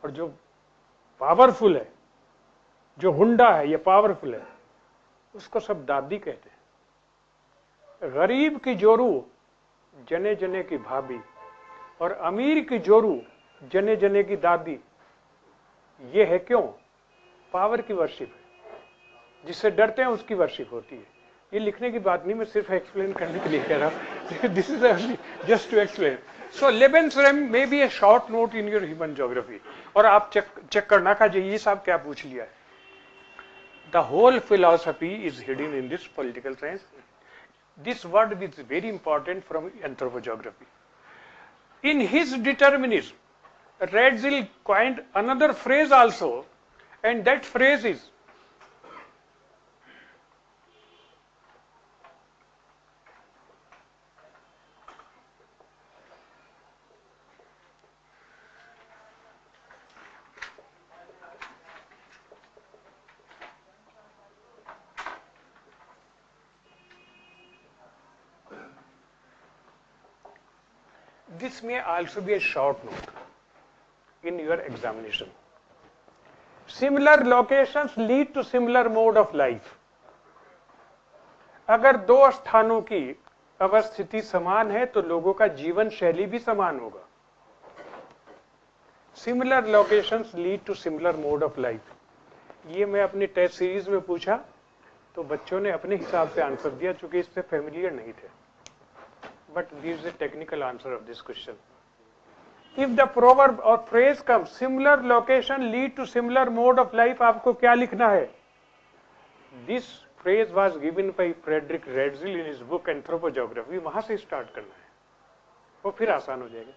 और जो पावरफुल है, जो हुंडा है, ये पावरफुल है, उसको सब दादी कहते हैं। गरीब की जोरू जने जने की भाभी और अमीर की जोरू जने जने की दादी। ये है क्यों? पावर की वर्शिप है, जिससे डरते हैं उसकी वर्शिप होती है। ये लिखने की बात नहीं, मैं सिर्फ एक्सप्लेन करने के लिए कह रहा हूं। This is just to explain. So Lebensraum may be a short note in your human geography. और आप चेक करना का ये साहब क्या पूछ लिया है। The whole philosophy is hidden in this political science. This word is very important from anthropogeography. In his determinism, Radzil coined another phrase also, and that phrase is this may also be a short note in your examination. Similar locations lead to similar mode of life. अगर दो स्थानों की अवस्थिति समान है तो लोगों का जीवन शैली भी समान होगा। Similar locations lead to similar mode of life. ये मैं अपनी टेस्ट सीरीज में पूछा तो बच्चों ने अपने हिसाब से आंसर दिया, चूंकि इससे फेमिलियर नहीं थे। But this is a technical answer of this question. If the proverb or phrase comes, similar location lead to similar mode of life, आपको क्या लिखना है? This phrase was given by Frederick Radzil in his book Anthropogeography. वहां से start करना है, वो फिर आसान हो जाएगा।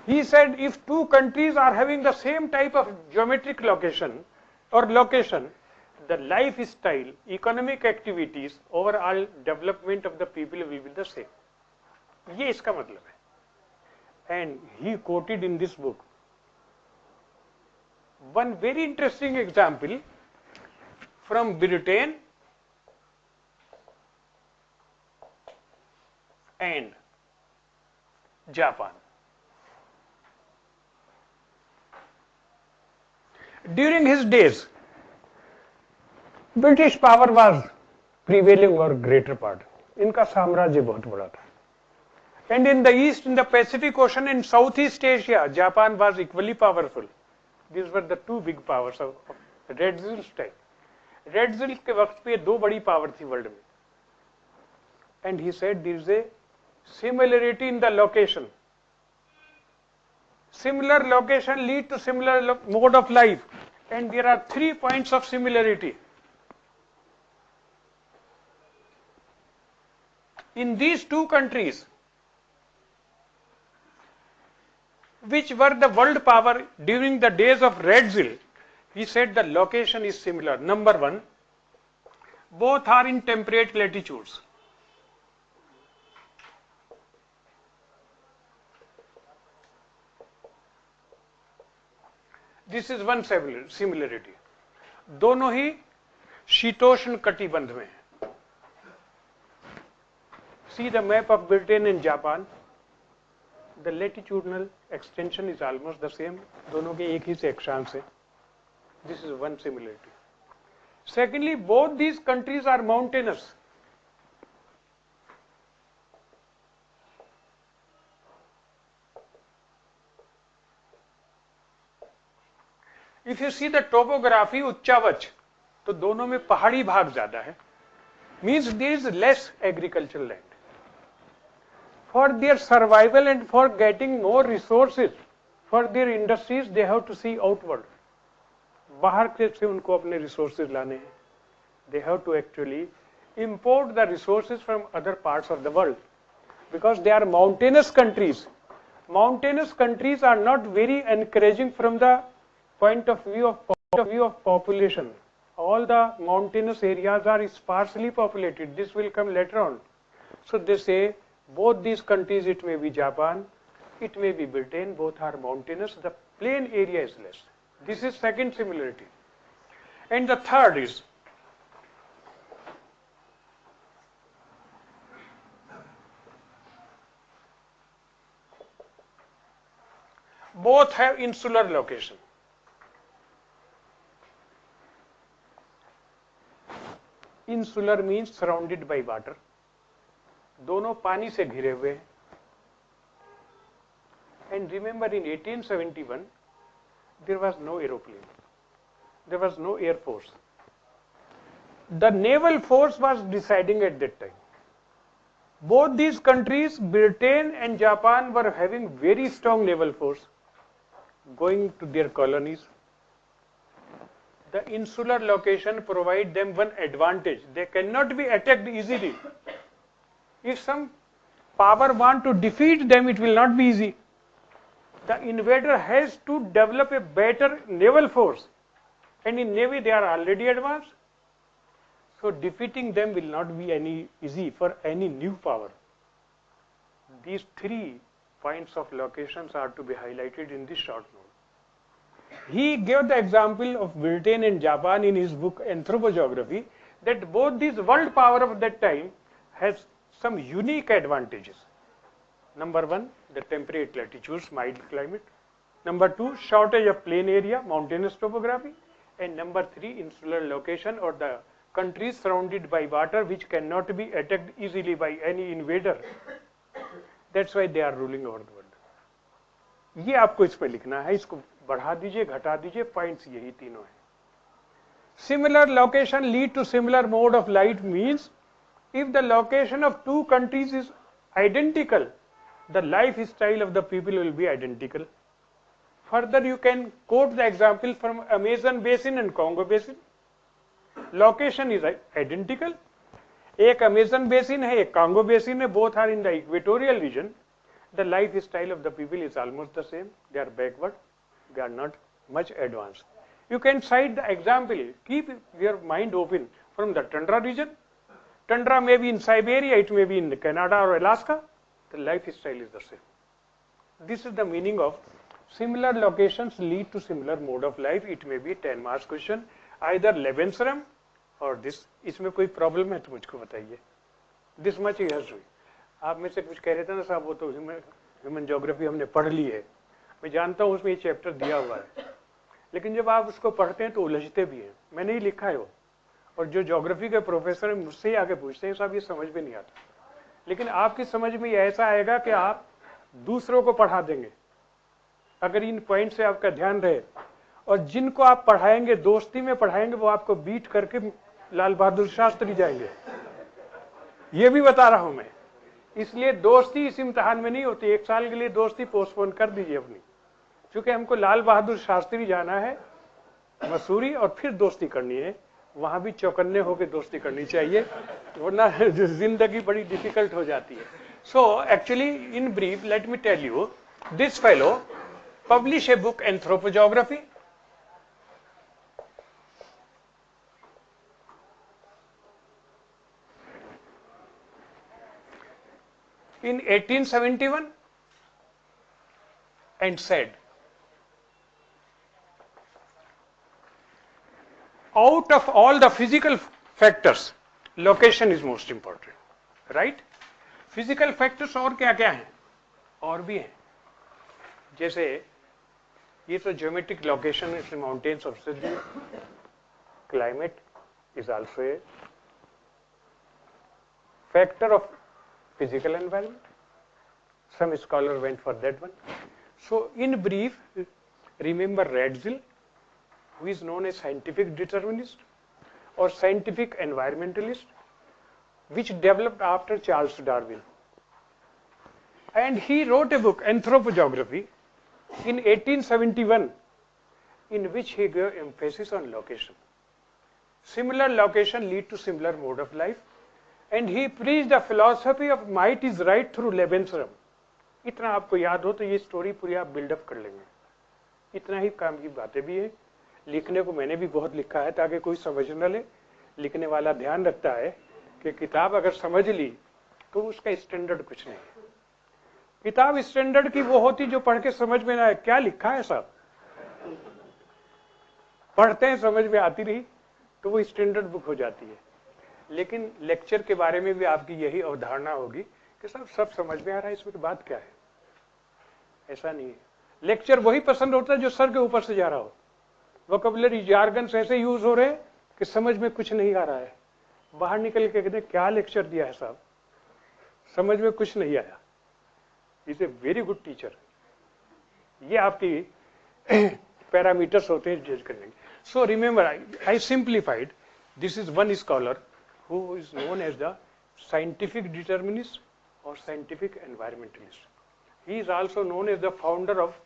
He said if two countries are having the same type of geometric location or location, the lifestyle, economic activities, overall development of the people will be the same. ये इसका मतलब है। And he quoted in this book one very interesting example from Britain and Japan. During his days, British power was prevailing और greater part, इनका साम्राज्य बहुत बड़ा था। And in the east, in the Pacific Ocean, in South East Asia, Japan was equally powerful. This were the two big powers of Ratzel's time. Ratzel's के वक्त पे दो बड़ी पावर थी वर्ल्ड में। And he said there is a similarity in the location. Similar location lead to similar mode of life, and there are 3 points of similarity. In these two countries, which were the world power during the days of Radzil, he said the location is similar. Number one, both are in temperate latitudes. This is one similarity. दोनों ही शीतोष्ण कटिबंध में है। See the map of Britain and Japan. The latitudinal extension is almost the same. दोनों के एक ही से अक्षांश है। This is one similarity. Secondly, both these countries are mountainous. If you see the topography, उच्चावच, तो दोनों में पहाड़ी भाग ज्यादा है। Means there is less agricultural land. For their survival and for getting more resources for their industries, they have to see outward. बाहर से उनको अपने resources लाने हैं। They have to actually import the resources from other parts of the world, because they are mountainous countries. Mountainous countries are not very encouraging from the point of view of population. All the mountainous areas are sparsely populated. This will come later on. So they say both these countries, it may be Japan It may be Britain, both are mountainous, the plain area is less. This is second similarity. And the third is, both have insular location. Insular means surrounded by water. दोनों पानी से घिरे हुए हैं. And remember, in 1871, there was no aeroplane. There was no air force. The naval force was deciding at that time. Both these countries, Britain and Japan, were having very strong naval force going to their colonies. The insular location provide them one advantage. They cannot be attacked easily. If some power want to defeat them, it will not be easy. The invader has to develop a better naval force, and in Navy they are already advanced. So defeating them will not be any easy for any new power. These 3 points of locations are to be highlighted in this short note. He gave the example of Britain and Japan in his book Anthropogeography, that both these world power of that time has some unique advantages. Number 1, the temperate latitudes, mild climate. Number 2, shortage of plain area, mountainous topography. And number 3, insular location, or the countries surrounded by water which cannot be attacked easily by any invader. That's why they are ruling over the world. ये आपको इस पे लिखना है, इसको बढ़ा दीजिए, घटा दीजिए, पॉइंट्स यही तीनों हैं. Similar location lead to similar mode of life means if the location of 2 countries is identical, the lifestyle of the people will be identical. Further, you can quote the example from Amazon basin and Congo basin. Location is identical. एक Amazon basin है, एक Congo basin है, both are in the equatorial region. The lifestyle of the people is almost the same. They are backward. They are not much advanced. You can cite the example. Keep your mind open from the tundra region. Tundra may be in Siberia, it may be in Canada or Alaska. The lifestyle is the same. This is the meaning of similar locations lead to similar mode of life. It may be 10 marks question, either Lebensraum or this. इसमें कोई problem है तो मुझको बताइए. This much he has to. आप में से कुछ कह रहे थे ना साहब, वो तो ह्यूमन ज्योग्राफी हमने पढ़ ली है. मैं जानता हूँ उसमें ये चैप्टर दिया हुआ है, लेकिन जब आप उसको पढ़ते हैं तो उलझते भी हैं. मैंने ही लिखा है वो, और जो ज्योग्राफी के प्रोफेसर मुझसे ही आके पूछते हैं साहब ये समझ में नहीं आता. लेकिन आपकी समझ में ऐसा आएगा कि आप दूसरों को पढ़ा देंगे अगर इन पॉइंट से आपका ध्यान रहे. और जिनको आप पढ़ाएंगे, दोस्ती में पढ़ाएंगे, वो आपको बीट करके लाल बहादुर शास्त्री जाएंगे. ये भी बता रहा हूं मैं. इसलिए दोस्ती इस इम्तिहान में नहीं होती. 1 साल के लिए दोस्ती पोस्टपोन कर दीजिए अपनी, क्योंकि हमको लाल बहादुर शास्त्री जाना है मसूरी और फिर दोस्ती करनी है. वहां भी चौकन्ने होकर दोस्ती करनी चाहिए, वरना जिंदगी बड़ी डिफिकल्ट हो जाती है. So actually in brief let me tell you, this fellow publish a book Anthropogeography. In 1871 and said, out of all the physical factors, location is most important, right? Physical factors और क्या क्या हैं? और भी हैं. जैसे ये तो geometric location is the mountains of Sydney. Climate is also a factor of physical environment. Some scholar went for that one. So in brief, remember Radziwill, who is known as scientific determinist or scientific environmentalist, which developed after Charles Darwin. And he wrote a book, Anthropogeography, in 1871, in which he gave emphasis on location. Similar location lead to similar mode of life, and he preached the philosophy of might is right through Lebensraum. इतना आपको याद हो तो ये story पूरी आप buildup कर लेंगे. इतना ही काम की बातें भी है. लिखने को मैंने भी बहुत लिखा है ताकि कोई समझ न ले. लिखने वाला ध्यान रखता है कि किताब अगर समझ ली तो उसका स्टैंडर्ड कुछ नहीं है. किताब स्टैंडर्ड की वो होती जो पढ़ के समझ में ना आए, क्या लिखा है साहब, पढ़ते हैं समझ में आती रही तो वो स्टैंडर्ड बुक हो जाती है। लेकिन लेक्चर के बारे में भी आपकी यही अवधारणा होगी कि सब समझ में आ रहा है, इसमें बात क्या है। ऐसा नहीं है, लेक्चर वही पसंद होता है जो सर के ऊपर से जा रहा हो, वोकैबुलरी जार्गन्स ऐसे यूज हो रहे हैं कि समझ में कुछ नहीं आ रहा है, बाहर निकल के कहते क्या लेक्चर दिया है साहब, समझ में कुछ नहीं आया। Is a very good teacher. ये आपकी पैरामीटर्स होते हैं जज करने के। So remember I simplified, this is one scholar who is known as the scientific determinist और scientific environmentalist. He is also known as the founder of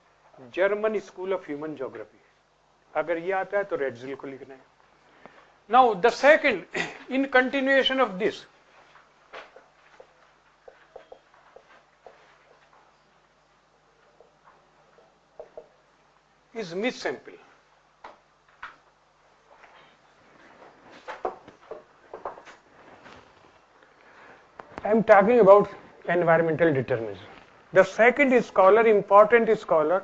German school of human geography. अगर ये आता है तो रेड्जिल को लिखना है। Now the second in continuation of this, is myth sample. I am talking about environmental determinism. The second scholar, important scholar,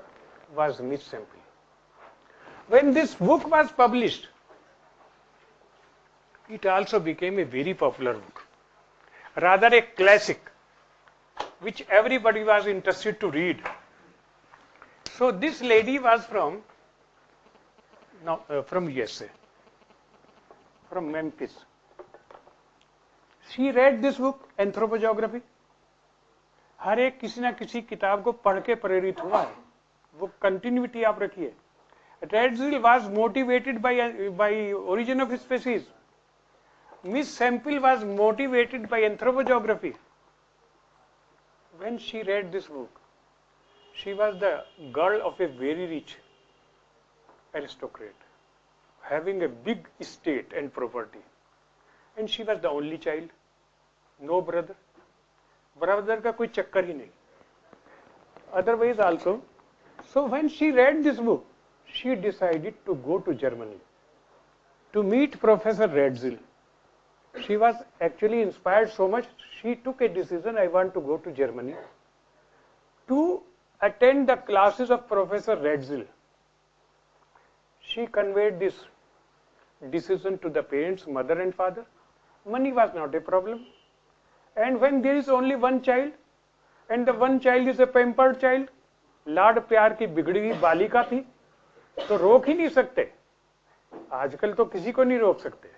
was myth sample. When this book was published, it also became a very popular book, rather a classic, which everybody was interested to read. So this lady was from USA, from Memphis. She read this book, Anthropogeography. हर एक किसी ना किसी किताब को पढ़ के प्रेरित हुआ है, वो कंटिन्यूटी आप रखिए। Redzel was motivated by origin of species. Miss Semple was motivated by anthropogeography. When she read this book, she was the girl of a very rich aristocrat, having a big estate and property. And she was the only child, no brother. Brother का कोई चक्कर ही नहीं. Otherwise also, so when she read this book, she decided to go to Germany to meet Professor Redzel. She was actually inspired so much, she took a decision, I want to go to Germany to attend the classes of Professor Redzel. She conveyed this decision to the parents, mother and father. Money was not a problem. And when there is only one child, and the one child is a pampered child, लाड प्यार की बिगड़ी हुई बालिका थी, तो रोक ही नहीं सकते. आजकल तो किसी को नहीं रोक सकते.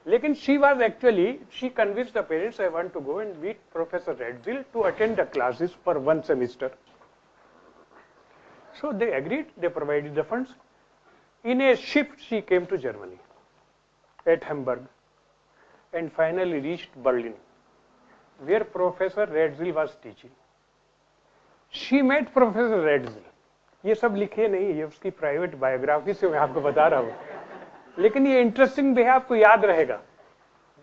लेकिन she was actually, she convinced the parents, I want to go and meet Professor Redzel to attend the classes for one semester. So they agreed, they provided the funds. In a ship she came to Germany, at Hamburg, and finally reached Berlin, where Professor Redzel was teaching. She met Professor Redzel. ये सब लिखे नहीं, ये उसकी private biography से मैं आपको बता रहा हूँ, लेकिन ये इंटरेस्टिंग भी है, आपको याद रहेगा,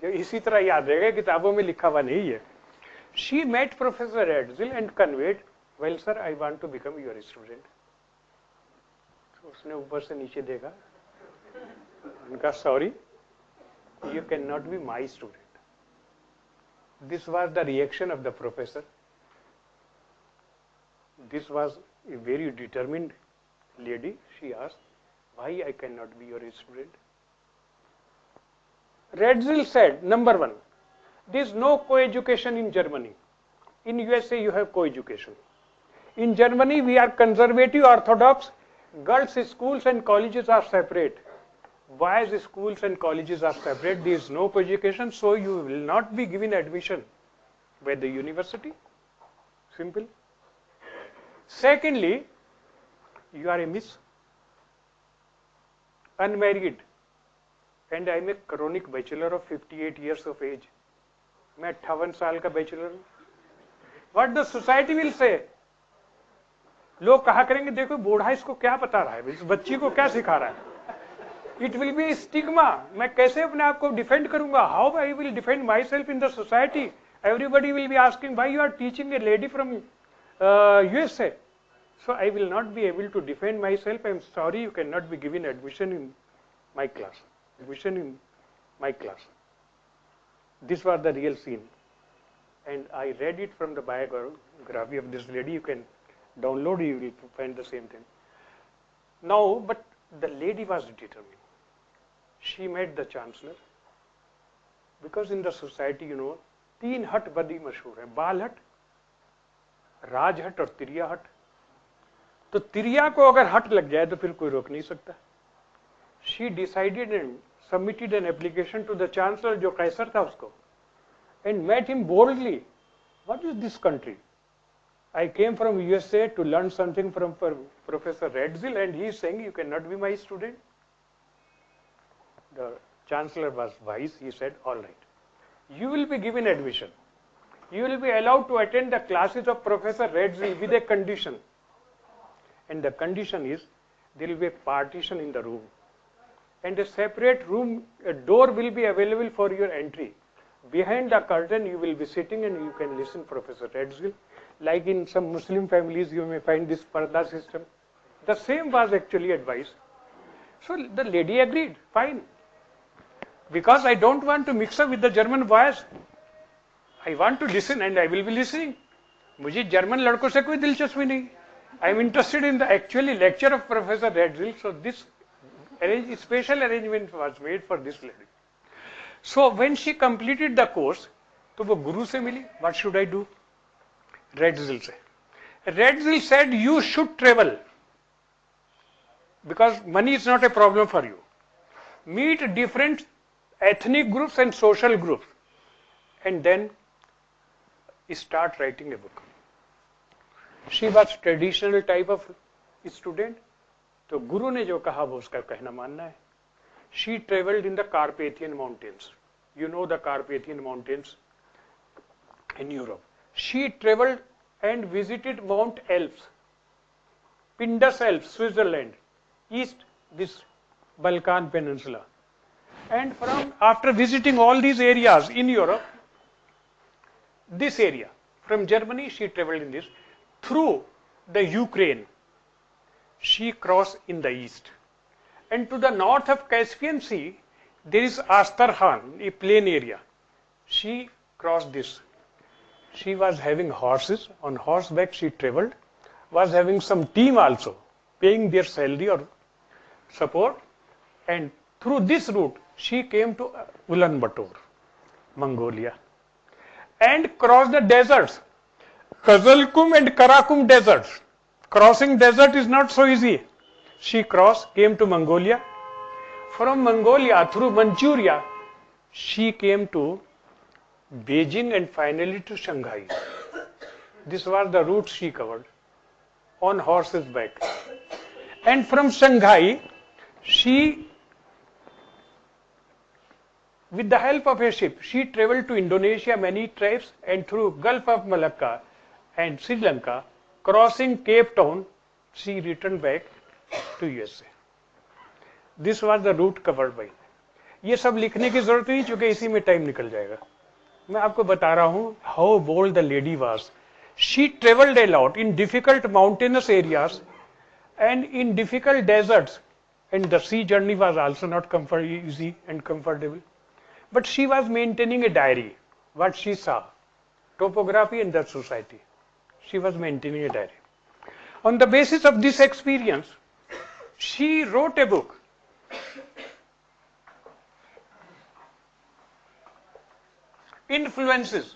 जो इसी तरह याद रहेगा, किताबों में लिखा हुआ नहीं है. She met Professor Redzel and conveyed, well sir, I want to become your student. तो उसने ऊपर से नीचे देखा, उनका sorry, you cannot be my student. This was the reaction of the professor. This was a very determined lady. She asked, why I cannot be your student? Redzel said, number one, there is no co-education in Germany. In USA you have co-education. In Germany we are conservative orthodox. Girls' schools and colleges are separate. Boys' schools and colleges are separate. There is no co-education, so you will not be given admission by the university. Simple. Secondly, you are a miss, unmarried, and I am a chronic bachelor of 58 years of age. मैं 58 साल का bachelor हूँ. What the society will say? लोग कहा करेंगे, देखो बूढ़ा इसको क्या बता रहा है, इस बच्ची को क्या सिखा रहा है. It will be a stigma. मैं कैसे अपने आप को डिफेंड करूंगा? How I will defend myself in the society? Everybody will be asking, why you are teaching a lady from USA? So I will not be able to defend myself. I am sorry, you cannot be given admission in my class. Admission in my class. This was the real scene. and I read it from the biography of this lady. You can download, you will find the same thing. Now, but the lady was determined. She met the chancellor, because in the society, you know, 3 हट बड़ी मशहूर है, बाल हट, राज हट और तिरिया हट. तो तिरिया को अगर हट लग जाए तो फिर कोई रोक नहीं सकता. She decided and submitted an application to the chancellor, जो कैसर था उसको, and met him boldly. What is this country? I came from USA to learn something from Professor Redzil, and he is saying you cannot be my student. The chancellor was wise. He said, all right, you will be given admission. You will be allowed to attend the classes of Professor Redzil with a condition. And the condition is there will be a partition in the room. And a separate room, a door will be available for your entry. Behind the curtain you will be sitting and you can listen Professor Redzil. Like in some Muslim families you may find this parda system. The same was actually advised. So the lady agreed, fine. Because I don't want to mix up with the German boys. I want to listen and I will be listening. मुझे German लड़कों से कोई दिलचस्पी नहीं. I am interested in the actually lecture of Professor Redzil. So this special arrangement was made for this lady. So when she completed the course, तो वो गुरु से मिली. What should I do? Redzil से. Redzil said you should travel because money is not a problem for you. Meet different ethnic groups and social groups and then start writing a book. She was traditional type of student. तो गुरु ने जो कहा वो उसका कहना मानना है. She traveled in the Carpathian Mountains. You know the Carpathian Mountains in Europe. She traveled and visited Mount Alps, Pindus Alps, Switzerland, east this Balkan Peninsula. And after visiting all these areas in Europe, this area, from Germany she traveled in this, through the Ukraine, she crossed in the east. And to the north of Caspian Sea, there is Astrakhan, a plain area. She crossed this. She was having horses, on horseback she traveled, was having some team also, paying their salary or support, and through this route she came to Ulaanbaatar, Mongolia, and crossed the deserts, Kazalkum and Karakum deserts. Crossing desert is not so easy. She came to Mongolia. From Mongolia through Manchuria, she came to Beijing and finally to Shanghai. This was the route she covered on horse's back. And from Shanghai, she, with the help of a ship, she traveled to Indonesia, many tribes, and through Gulf of Malacca and Sri Lanka, crossing Cape Town, she returned back to USA. This was the route covered by. ये सब लिखने की जरूरत नहीं, क्योंकि इसी में time निकल जाएगा. मैं आपको बता रहा हूं how bold the lady was. She traveled a lot in difficult mountainous areas and in difficult deserts, and the sea journey was also not easy and comfortable. But she was maintaining a diary, what she saw, topography and the society. She was maintaining a diary. On the basis of this experience, she wrote a book. Influences.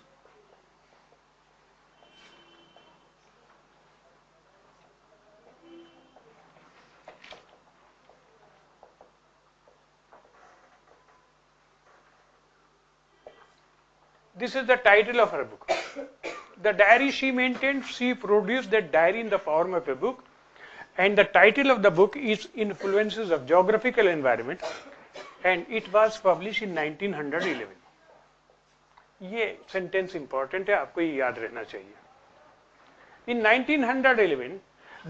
This is the title of her book. The diary she maintained, she produced that diary in the form of a book, and the title of the book is Influences of Geographical Environment, and it was published in 1911. ये sentence important है, आपको ये याद रहना चाहिए. In 1911,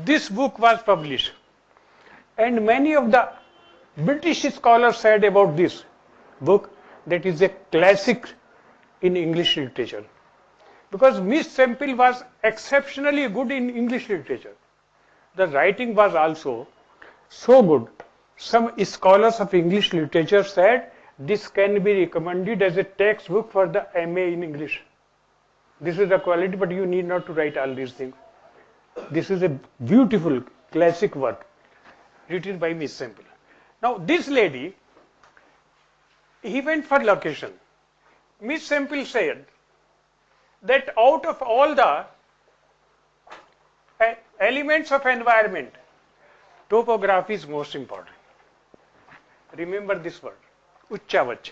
this book was published, and many of the British scholars said about this book that is a classic in English literature, because Miss Sempill was exceptionally good in English literature. The writing was also so good. Some scholars of English literature said this can be recommended as a textbook for the MA in English. This is the quality, but you need not to write all these things. This is a beautiful classic work written by Miss Semple. Now this lady, he went for location. Miss Semple said that out of all the elements of environment, topography is most important. Remember this word, Uchchavach.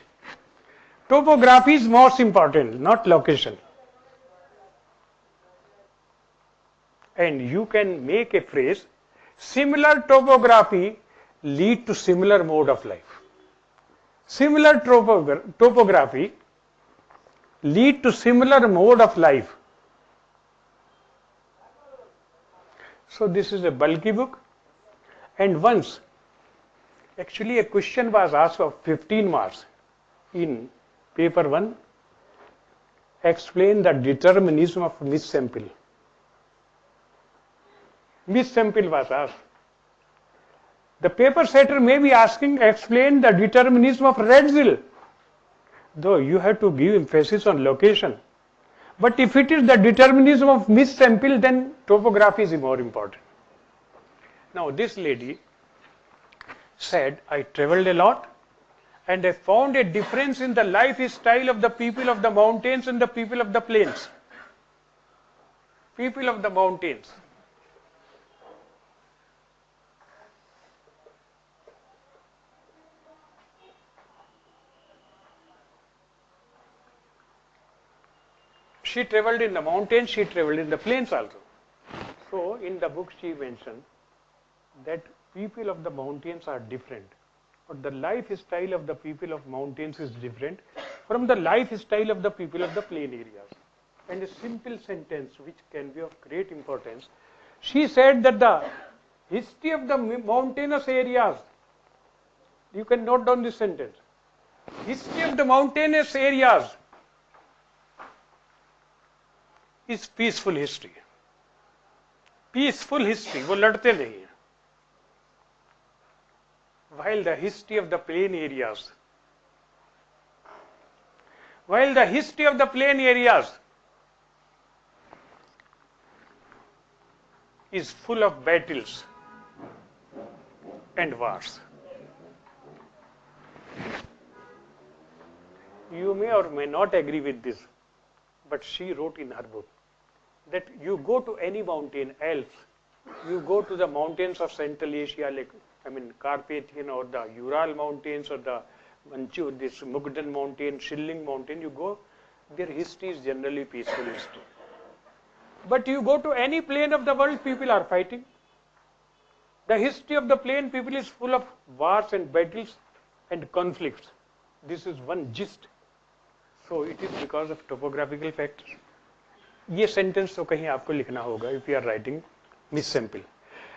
Topography is most important, not location. And you can make a phrase, similar topography lead to similar mode of life. Similar topography lead to similar mode of life. So this is a bulky book, and once actually a question was asked of 15 marks in paper 1, explain the determinism of Miss Semple. Miss Semple was asked. The paper setter may be asking, explain the determinism of Redzil. Though you have to give emphasis on location. But if it is the determinism of Miss Semple, then topography is more important. Now this lady said, I traveled a lot and I found a difference in the lifestyle of the people of the mountains and the people of the plains. People of the mountains. She traveled in the mountains, she traveled in the plains also. So in the book she mentioned that people of the mountains are different, but the lifestyle of the people of mountains is different from the lifestyle of the people of the plain areas. And a simple sentence which can be of great importance. She said that the history of the mountainous areas, you can note down this sentence, history of the mountainous areas is peaceful history. Peaceful history, वो लड़ते नहीं हैं. While the history of the plain areas, is full of battles and wars. You may or may not agree with this, but she wrote in her book that you go to any mountain, Alps, you go to the mountains of Central Asia, like Carpathian or the Ural mountains or the this Mukden mountain, Shilling mountain, you go, their history is generally peaceful history. But you go to any plain of the world, people are fighting. The history of the plain people is full of wars and battles and conflicts. This is one gist. So it is because of topographical factors. ये sentence तो कहीं आपको लिखना होगा if you are writing Miss Semple.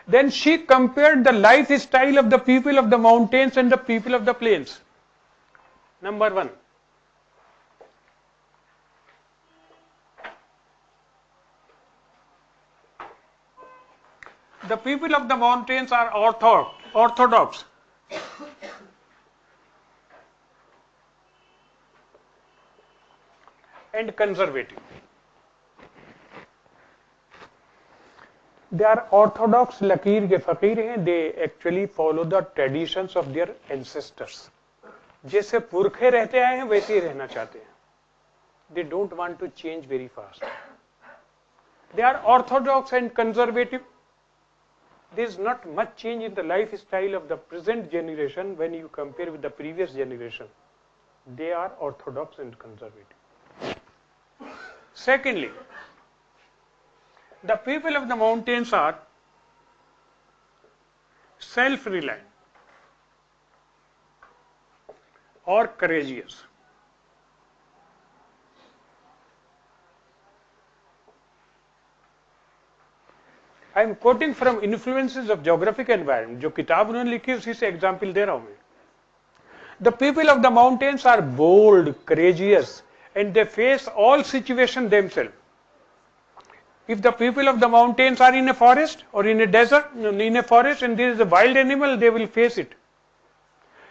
Then she compared the lifestyle of the people of the mountains and the people of the plains. Number 1. The people of the mountains are orthodox. And conservative. They are orthodox, लकीर के फकीर हैं. They actually follow the traditions of their ancestors. जैसे पुरखे रहते आए हैं वैसे ही रहना चाहते हैं. They don't want to change very fast. They are orthodox and conservative. There is not much change in the lifestyle of the present generation when you compare with the previous generation. They are orthodox and conservative. Secondly, the people of the mountains are self-reliant or courageous. I am quoting from Influences of Geographic Environment. जो किताब उन्होंने लिखी है उसी से example दे रहा हूं मैं. The people of the mountains are bold, courageous, and they face all situations themselves. If the people of the mountains are in a forest or in a desert, in a forest, and there is a wild animal, they will face it.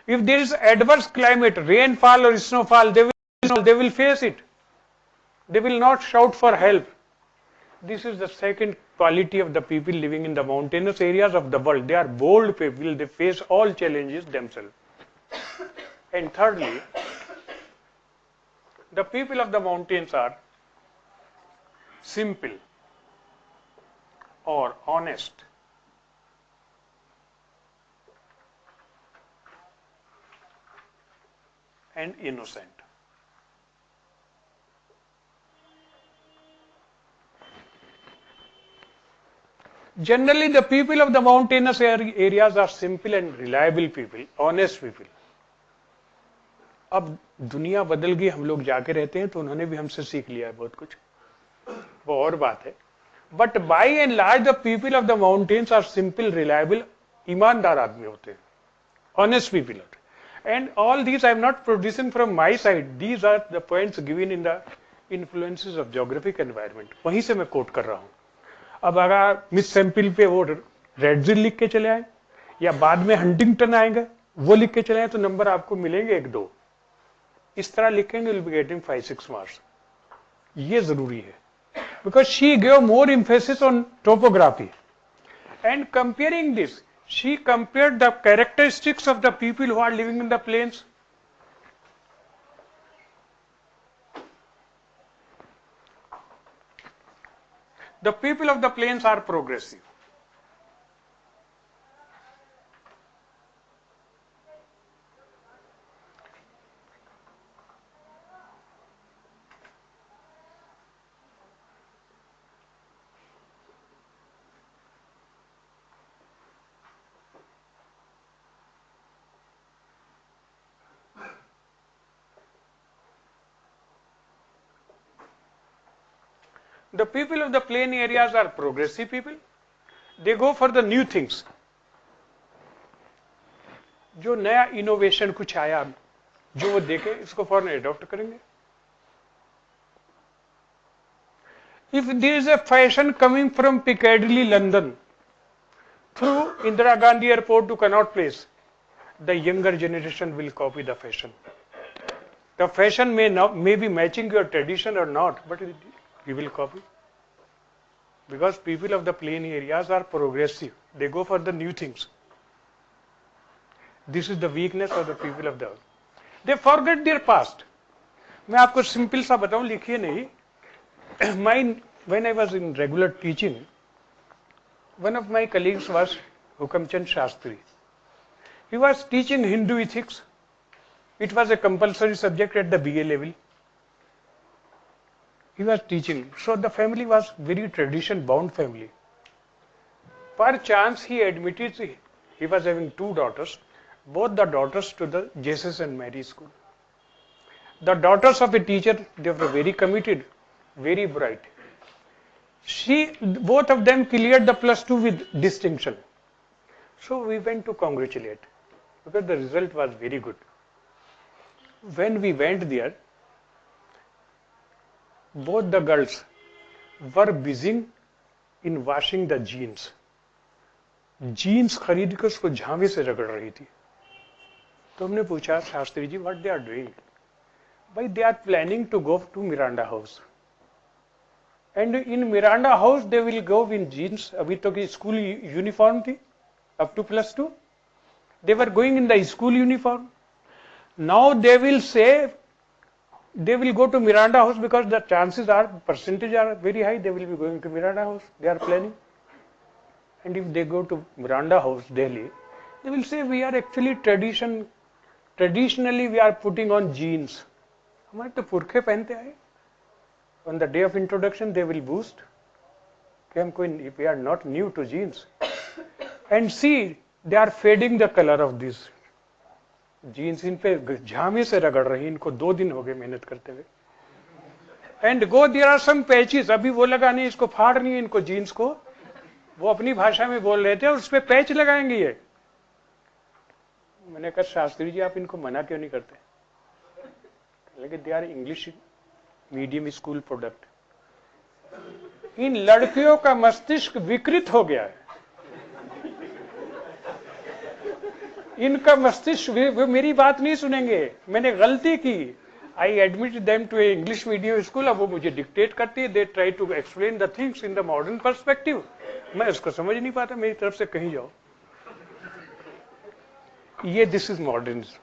If there is adverse climate, rainfall or snowfall, they will face it. They will not shout for help. This is the second quality of the people living in the mountainous areas of the world. They are bold people. They face all challenges themselves. And thirdly, the people of the mountains are simple or honest and innocent. Generally, the people of the mountainous areas are simple and reliable people, honest people. अब दुनिया बदल गई, हम लोग जाके रहते हैं तो उन्होंने भी हमसे सीख लिया है बहुत कुछ, वो और बात है. But by and large the people of the mountains are simple, reliable, ईमानदार आदमी होते हैं, ऑनेस्ट पीपल होते हैं. And all these I am not producing from my side, these are the points given in the influences of geographic environment. वहीं से मैं coat कर रहा हूं. अब अगर मिस सैंपल पे वो रेडजिल लिख के चले आए या बाद में हंटिंगटन आएंगे वो लिख के चले आए तो नंबर आपको मिलेंगे 1-2. इस तरह लिखेंगे विल बी गेटिंग 5-6 मार्क्स. ये जरूरी है because she give more emphasis on topography and comparing this she compared the characteristics of the people who are living in the plains. The people of the plains are progressive. The people of the plain areas are progressive people. They go for the new things. जो नया innovation कुछ आया, जो वो देखे इसको फौरन adopt करेंगे. If there is a fashion coming from Piccadilly, London, through Indira Gandhi Airport to Connaught Place, the younger generation will copy the fashion. The fashion may be matching your tradition or not, but you will copy. Because people of the plain areas are progressive. They go for the new things. This is the weakness of the people of the world. They forget their past. मैं आपको simple सा बताऊं, लिखिए नहीं. When I was in regular teaching, one of my colleagues was Hukamchand Shastri. He was teaching Hindu ethics. It was a compulsory subject at the BA level. He was teaching. So the family was very tradition bound family. Per chance he admitted he was having 2 daughters, both the daughters to the Jesus and Mary school. The daughters of a teacher, they were very committed, very bright. Both of them cleared the +2 with distinction. So we went to congratulate because the result was very good. When we went there, both the girls were busy in washing the jeans. Jeans खरीद कर उसको झावे से रगड़ रही थी. तो हमने पूछा Shastri ji what they are doing. भाई they are planning to go to Miranda House and in Miranda House they will go in jeans. अभी तो की स्कूल यूनिफॉर्म थी up to +2. They were going in the school uniform. Now they will say they will go to Miranda House because the chances are, percentage are very high, they will be going to Miranda House. They are planning. And if they go to Miranda House, Delhi, they will say we are actually traditionally we are putting on jeans. हमारे तो पुरखे पहनते आए. On the day of introduction, they will boost. कि हम कोई, we are not new to jeans. And see, they are fading the color of this. Jeans इन पे झामे से रगड़ रही. इनको 2 दिन हो गए मेहनत करते हुए. And go there are some patches. अभी वो लगाने, इसको फाड़नी है इनको जीन्स को. वो अपनी भाषा में बोल रहे थे और उस पे पैच लगाएंगे ये. मैंने कहा शास्त्री जी आप इनको मना क्यों नहीं करते. लेकिन they are English medium school product. इन लड़कियों का मस्तिष्क विकृत हो गया है. इनका मस्तिष्क, वे मेरी बात नहीं सुनेंगे. मैंने गलती की. I admitted them to a English medium school. अब वो मुझे डिक्टेट करती है. They try to explain the things in the modern perspective. मैं उसको समझ नहीं पाता. मेरी तरफ से कहीं जाओ. ये this is modernism.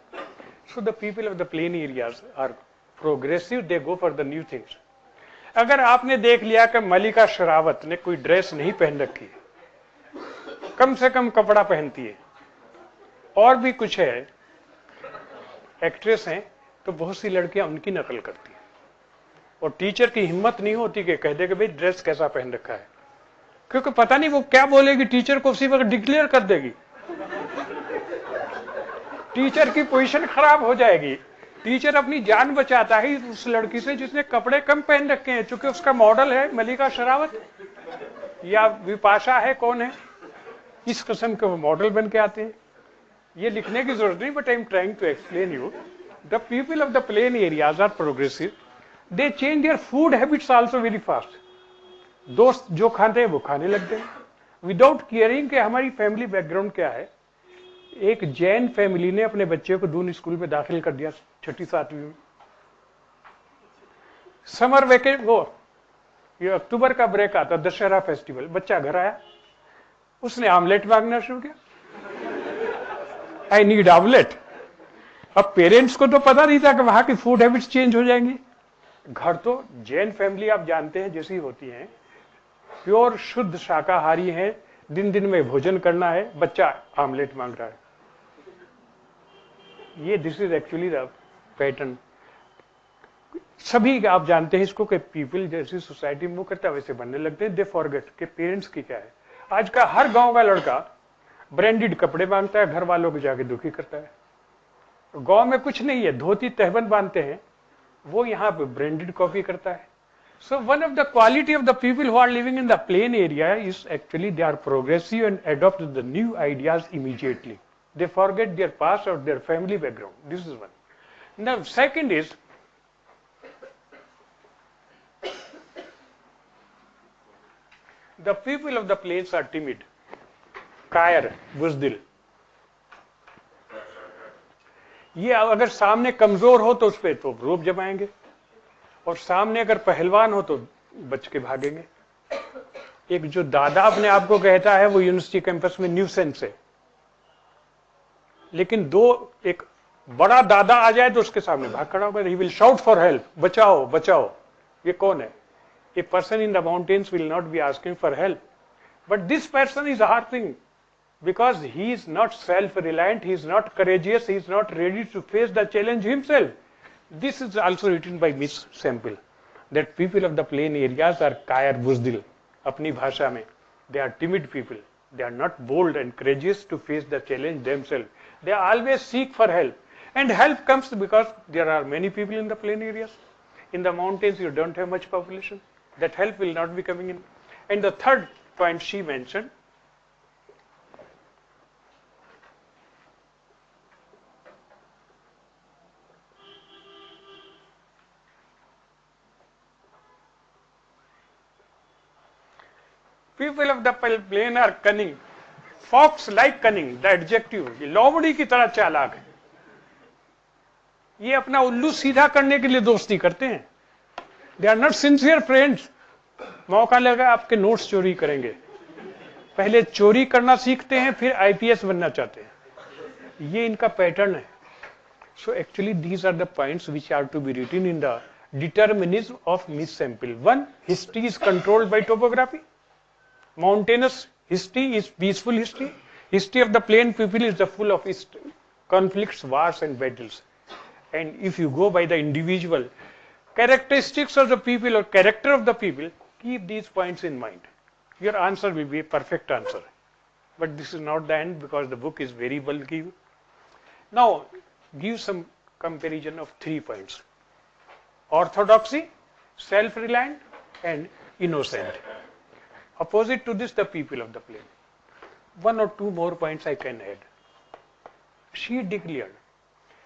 So the people of the plain areas are progressive. They go for the new things. अगर आपने देख लिया कि मलिका शेरावत ने कोई ड्रेस नहीं पहन रखी है, कम से कम कपड़ा पहनती है, और भी कुछ है, एक्ट्रेस हैं, तो बहुत सी लड़कियां उनकी नकल करती हैं. और टीचर की हिम्मत नहीं होती कि कह दे कि भाई ड्रेस कैसा पहन रखा है, क्योंकि पता नहीं वो क्या बोलेगी, टीचर को उसी वक्त डिक्लेयर कर देगी. टीचर की पोजीशन खराब हो जाएगी. टीचर अपनी जान बचाता है उस लड़की से जिसने कपड़े कम पहन रखे हैं, चूंकि उसका मॉडल है मलिका शेरावत या विपाशा है, कौन है, इस किस्म के वो मॉडल बन के आते हैं. ये लिखने की जरूरत नहीं, but I am trying to explain you. The people of the plain areas are progressive. They change their food habits also very fast. दोस्त जो खाते हैं वो खाने लगते हैं विदाउट केयरिंग कि हमारी फैमिली बैकग्राउंड क्या है. एक जैन फैमिली ने अपने बच्चे को दून स्कूल में दाखिल कर दिया 6ठी-7वीं में. समर वेकेशन, वो ये अक्टूबर का ब्रेक आता, दशहरा फेस्टिवल, बच्चा घर आया, उसने आमलेट मांगना शुरू किया. I need omelette. अब पेरेंट्स को तो पता नहीं था कि वहां की फूड हैबिट्स चेंज हो जाएंगी. घर तो जैन फैमिली आप जानते हैं जैसी होती है, प्योर शुद्ध शाकाहारी है, दिन दिन में भोजन करना है, बच्चा आमलेट मांग रहा है. ये this is actually the pattern. सभी आप जानते हैं इसको कि पीपल जैसी सोसाइटी मूव करता है वैसे बनने लगते हैं. दे फॉरगेट कि पेरेंट्स की क्या है. आज का हर गांव का लड़का ब्रांडेड कपड़े मांगता है, घर वालों को जाके दुखी करता है. गांव में कुछ नहीं है, धोती तहबंद बांधते हैं, वो यहाँ पे ब्रांडेड कॉपी करता है. So one of the quality of the people who are living in the plain area is actually they are progressive and adopt the new ideas immediately. They forget their past or their family background. This is one. Now second is the people of the plains are timid, कायर, बुज़दिल. ये अगर सामने कमजोर हो तो उस पर तो रोब जमाएंगे, और सामने अगर पहलवान हो तो बच के भागेंगे. एक जो दादा अपने आप को कहता है वो यूनिवर्सिटी कैंपस में न्यूसेंस है, लेकिन एक बड़ा दादा आ जाए तो उसके सामने भाग खड़ा होगा. He will shout for help, बचाओ बचाओ. ये कौन है? A person in the mountains will not be asking for help, but this person is harping because he is not self-reliant, he is not courageous, he is not ready to face the challenge himself. This is also written by Miss Semple, that people of the plain areas are कायर बुज़दिल. अपनी भाषा में they are timid people. They are not bold and courageous to face the challenge themselves. They always seek for help, and help comes because there are many people in the plain areas. In the mountains you don't have much population. That help will not be coming in. And the third point she mentioned, people of the plain are cunning. Fox like cunning, the adjective. ये लोमड़ी की तरह चालाक है. ये अपना उल्लू सीधा करने के लिए दोस्ती करते हैं. They are not sincere friends. मौका लगा आपके नोट्स चोरी करेंगे. पहले चोरी करना सीखते हैं, फिर आईपीएस बनना चाहते हैं. ये इनका पैटर्न है. So actually these are the points which are to be written in the determinism of Miss Semple. One, history is controlled by topography. Mountainous history is peaceful history. History of the plain people is the full of conflicts, wars and battles. And if you go by the individual characteristics of the people or character of the people, keep these points in mind. Your answer will be a perfect answer. But this is not the end because the book is very bulky. Now, give some comparison of 3 points. Orthodoxy, self-reliant and innocent. Opposite to this, the people of the plain. 1 or 2 more points I can add. She declared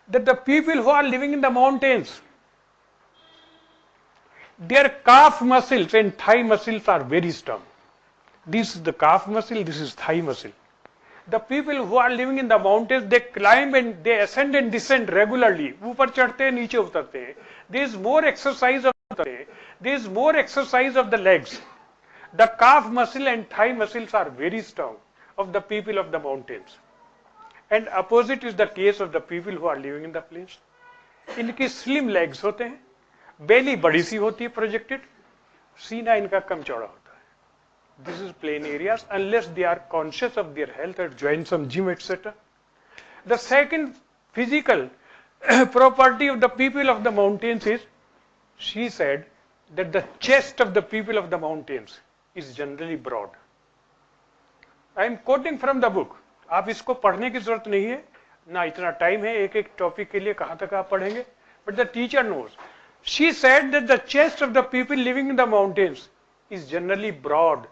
that the people who are living in the mountains, their calf muscles and thigh muscles are very strong. This is the calf muscle, this is thigh muscle. The people who are living in the mountains, they climb and they ascend and descend regularly. ऊपर चढ़ते हैं, नीचे उतरते हैं. There is more exercise of the legs. The calf muscle and thigh muscles are very strong of the people of the mountains. And opposite is the case of the people who are living in the plains. इनकी slim legs होते हैं, belly बड़ी सी होती है projected, सीना इनका कम चौड़ा होता है. This is plain areas unless they are conscious of their health or join some gym etc. The second physical property of the people of the mountains is, she said that the chest of the people of the mountains is generally broad. I am quoting from the book. आप इसको पढ़ने की जरूरत नहीं है, ना इतना time है एक एक टॉपिक के लिए कहां तक आप पढ़ेंगे, but the teacher knows. She said that the chest of the people living in the mountains is generally broad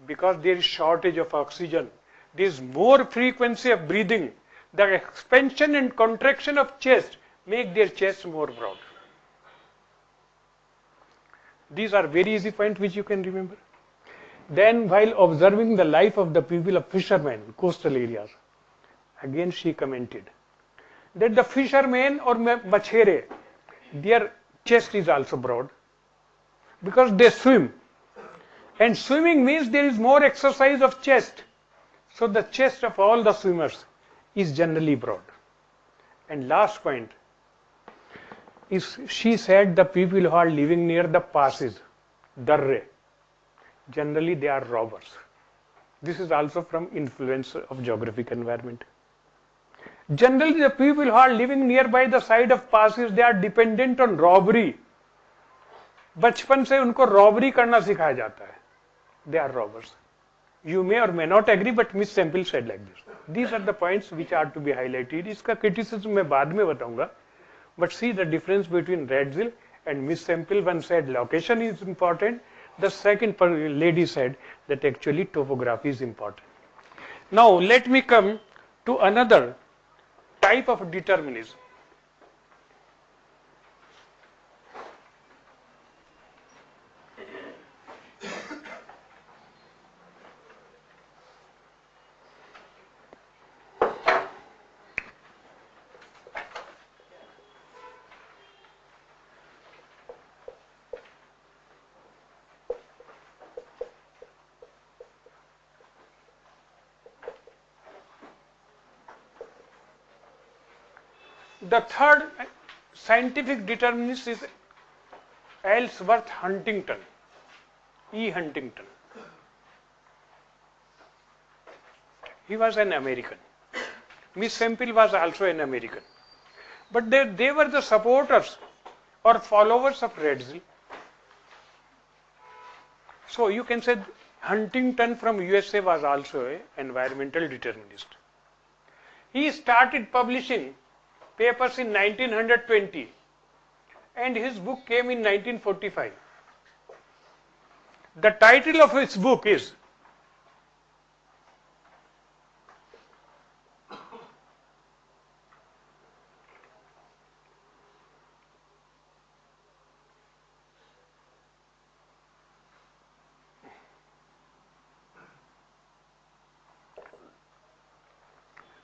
because there is shortage of oxygen. There is more frequency of breathing. The expansion and contraction of chest make their chest more broad. These are very easy points which you can remember. Then while observing the life of the people of fishermen, coastal areas, again she commented that the fishermen or machhere, their chest is also broad because they swim. And swimming means there is more exercise of chest. So the chest of all the swimmers is generally broad. And last point is, she said the people who are living near the passes, darre, generally they are robbers. This is also from influence of geographic environment. Generally the people who are living nearby the side of passes, they are dependent on robbery. बचपन से उनको robbery करना सिखाया जाता है. They are robbers. You may or may not agree, but Miss Semple said like this. These are the points which are to be highlighted. इसका criticism मैं बाद में बताऊंगा. But see the difference between Radzil and Miss Semple. One said location is important. The second lady said that actually topography is important. Now let me come to another type of determinism. The third scientific determinist is Ellsworth Huntington, E. Huntington. He was an American. Miss Semple was also an American. But they were the supporters or followers of Radzil. So you can say Huntington from USA was also an environmental determinist. He started publishing papers in 1920 and his book came in 1945. The title of his book is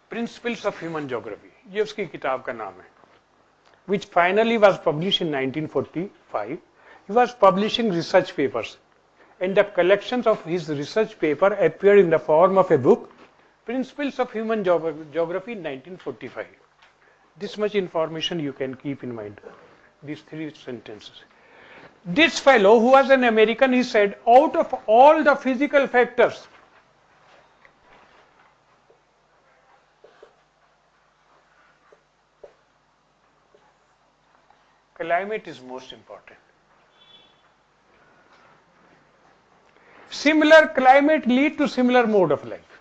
Principles of Human Geography. ये उसकी किताब का नाम है. Which finally was published in 1945. He was publishing research papers and the collections of his research paper appeared in the form of a book, Principles of Human Geography in 1945. This much information you can keep in mind. These three sentences. This fellow who was an American, he said, out of all the physical factors, climate is most important. Similar climate lead to similar mode of life.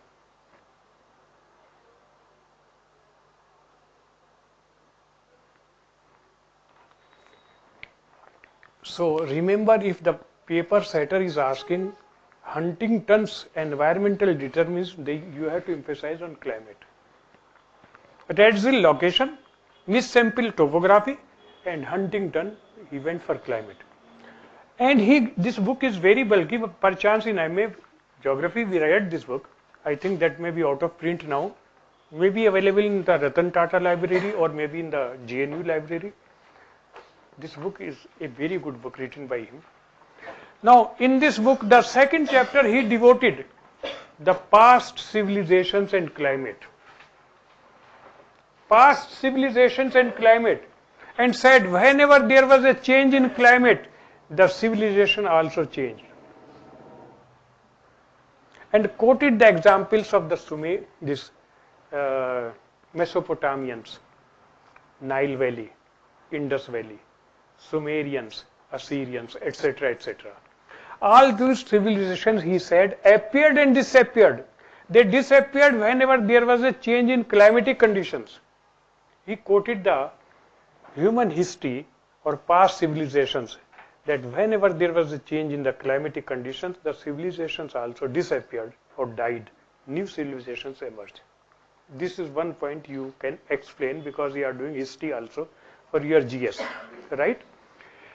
So remember, if the paper setter is asking Huntington's environmental determinism, you have to emphasize on climate. Radzil location, Miss Semple topography, and Huntington he went for climate. And this book is very bulky. Perchance in MA Geography we read this book. I think that may be out of print now. May be available in the Ratan Tata library or maybe in the GNU library. This book is a very good book written by him. Now, in this book, the second chapter he devoted the past civilizations and climate. Past civilizations and climate, and said whenever there was a change in climate, the civilization also changed. And quoted the examples of the Mesopotamians, Nile Valley, Indus Valley, Sumerians, Assyrians, etc., etc. All these civilizations, he said, appeared and disappeared. They disappeared whenever there was a change in climatic conditions. He quoted the human history or past civilizations, that whenever there was a change in the climatic conditions, the civilizations also disappeared or died. New civilizations emerged. This is one point you can explain because you are doing history also for your GS, right?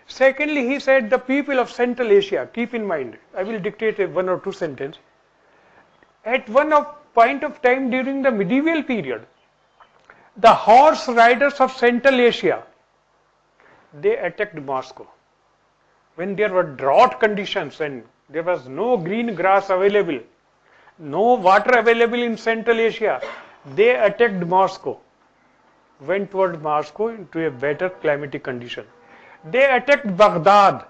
Secondly, he said the people of Central Asia, keep in mind, I will dictate a one or two sentences. At point of time during the medieval period, the horse riders of Central Asia, they attacked Moscow. When there were drought conditions and there was no green grass available, no water available in Central Asia, they attacked Moscow, went toward Moscow into a better climatic condition. They attacked Baghdad,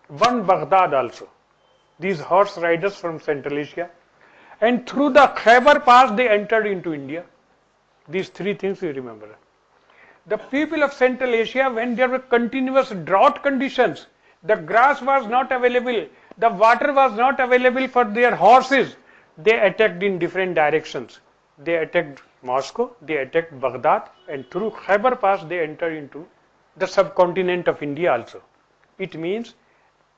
won Baghdad also. These horse riders from Central Asia, and through the Khyber Pass they entered into India. These three things you remember. The people of Central Asia, when there were continuous drought conditions, the grass was not available, the water was not available for their horses, they attacked in different directions. They attacked Moscow, they attacked Baghdad, and through Khyber Pass they entered into the subcontinent of India also. It means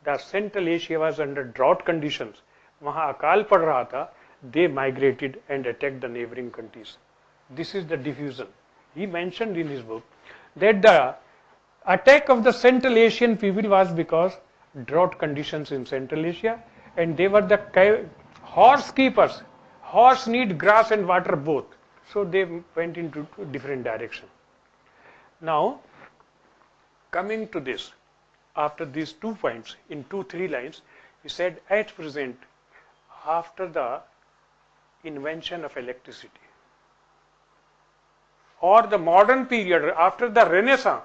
that Central Asia was under drought conditions. Wahan akal pad raha tha, they migrated and attacked the neighboring countries. This is the diffusion. He mentioned in his book that the attack of the Central Asian people was because drought conditions in Central Asia, and they were the horse keepers. Horse need grass and water both. So they went into different direction. Now, coming to this, after these 2 points, in 2-3 lines, he said, at present, after the invention of electricity, or the modern period, after the Renaissance,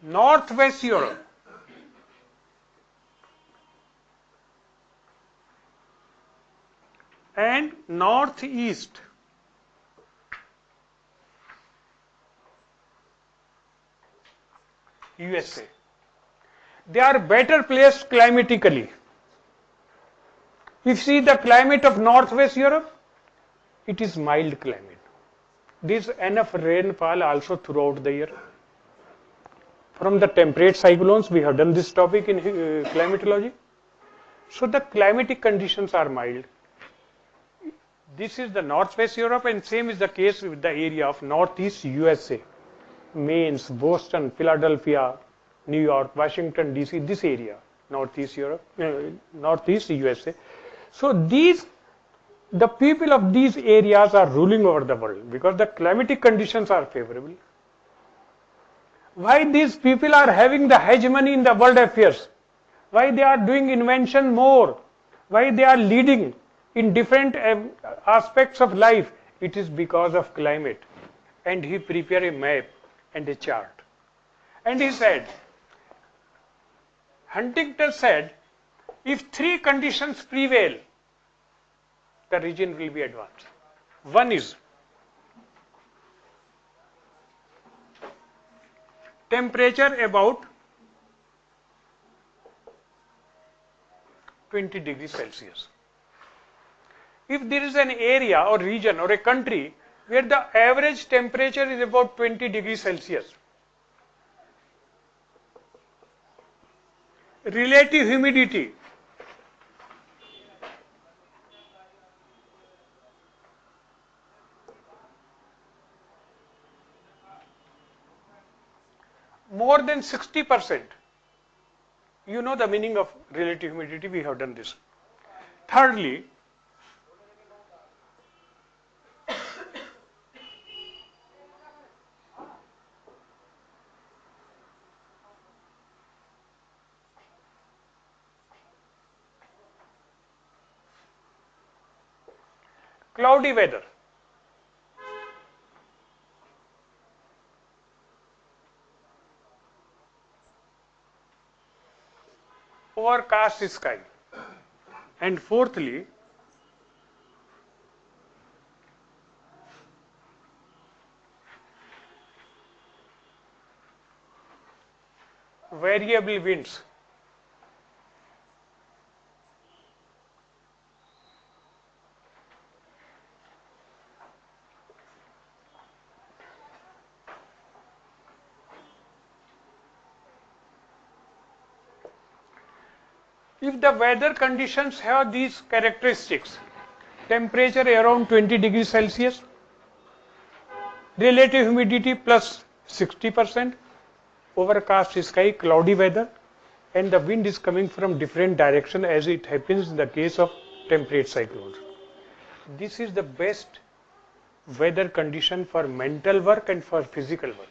Northwest Europe, and Northeast USA, they are better placed climatically. If you see the climate of Northwest Europe, it is mild climate. There is enough rainfall also throughout the year. From the temperate cyclones, we have done this topic in climatology. So the climatic conditions are mild. This is the Northwest Europe, and same is the case with the area of Northeast USA. Mainz, Boston, Philadelphia, New York, Washington DC, this area, Northeast Europe, Northeast USA. So the people of these areas are ruling over the world because the climatic conditions are favorable. Why these people are having the hegemony in the world affairs? Why they are doing invention more? Why they are leading in different aspects of life? It is because of climate. And he prepared a map and a chart. And he said, Huntington said, if 3 conditions prevail, the region will be advanced. One is temperature about 20 degrees Celsius. If there is an area or region or a country where the average temperature is about 20 degrees Celsius, relative humidity more than 60%. You know the meaning of relative humidity, we have done this. Thirdly, cloudy weather. Overcast sky. And fourthly, variable winds. If the weather conditions have these characteristics, temperature around 20 degrees Celsius, relative humidity plus 60%, overcast sky, cloudy weather, and the wind is coming from different direction as it happens in the case of temperate cyclones. This is the best weather condition for mental work and for physical work.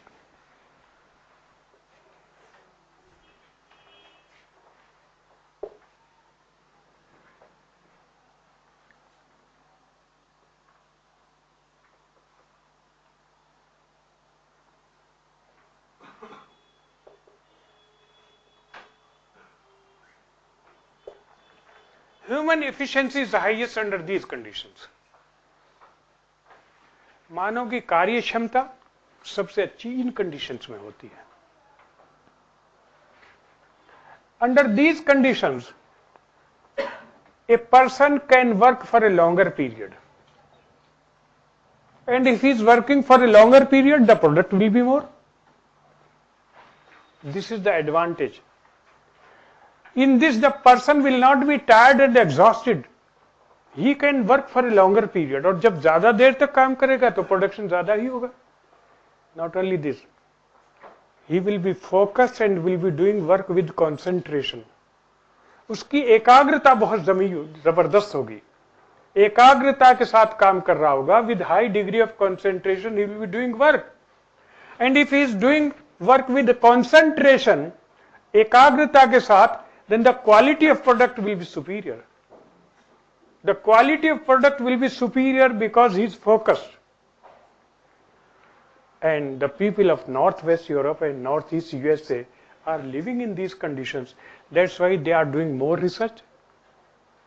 Human efficiency is the highest under these conditions. मानव की कार्य क्षमता सबसे अच्छी इन conditions में होती है. Under these conditions, a person can work for a longer period. And if he is working for a longer period, the product will be more. This is the advantage. In this, the person will not be tired and exhausted. He can work for a longer period. और जब ज़्यादा देर तक काम करेगा तो production ज़्यादा ही होगा. Not only this, he will be focused and will be doing work with concentration. उसकी एकाग्रता बहुत जबरदस्त होगी. एकाग्रता के साथ काम कर रहा होगा. With high degree of concentration, he will be doing work. And if he is doing work with concentration, एकाग्रता के साथ, then the quality of product will be superior. The quality of product will be superior because he is focused. And the people of Northwest Europe and Northeast USA are living in these conditions. That's why they are doing more research,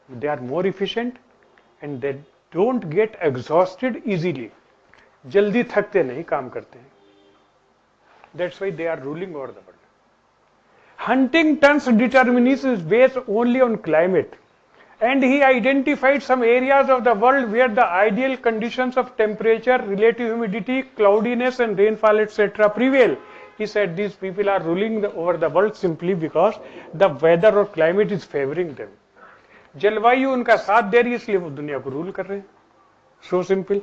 they are more efficient, and they don't get exhausted easily. जल्दी थकते नहीं, काम करते हैं. That's why they are ruling over the world. Huntington's determinism is based only on climate, and he identified some areas of the world where the ideal conditions of temperature, relative humidity, cloudiness and rainfall etc. prevail. He said these people are ruling over the world simply because the weather or climate is favoring them. जलवायु उनका साथ दे रही है, इसलिए वो दुनिया को rule कर रहे हैं. So simple.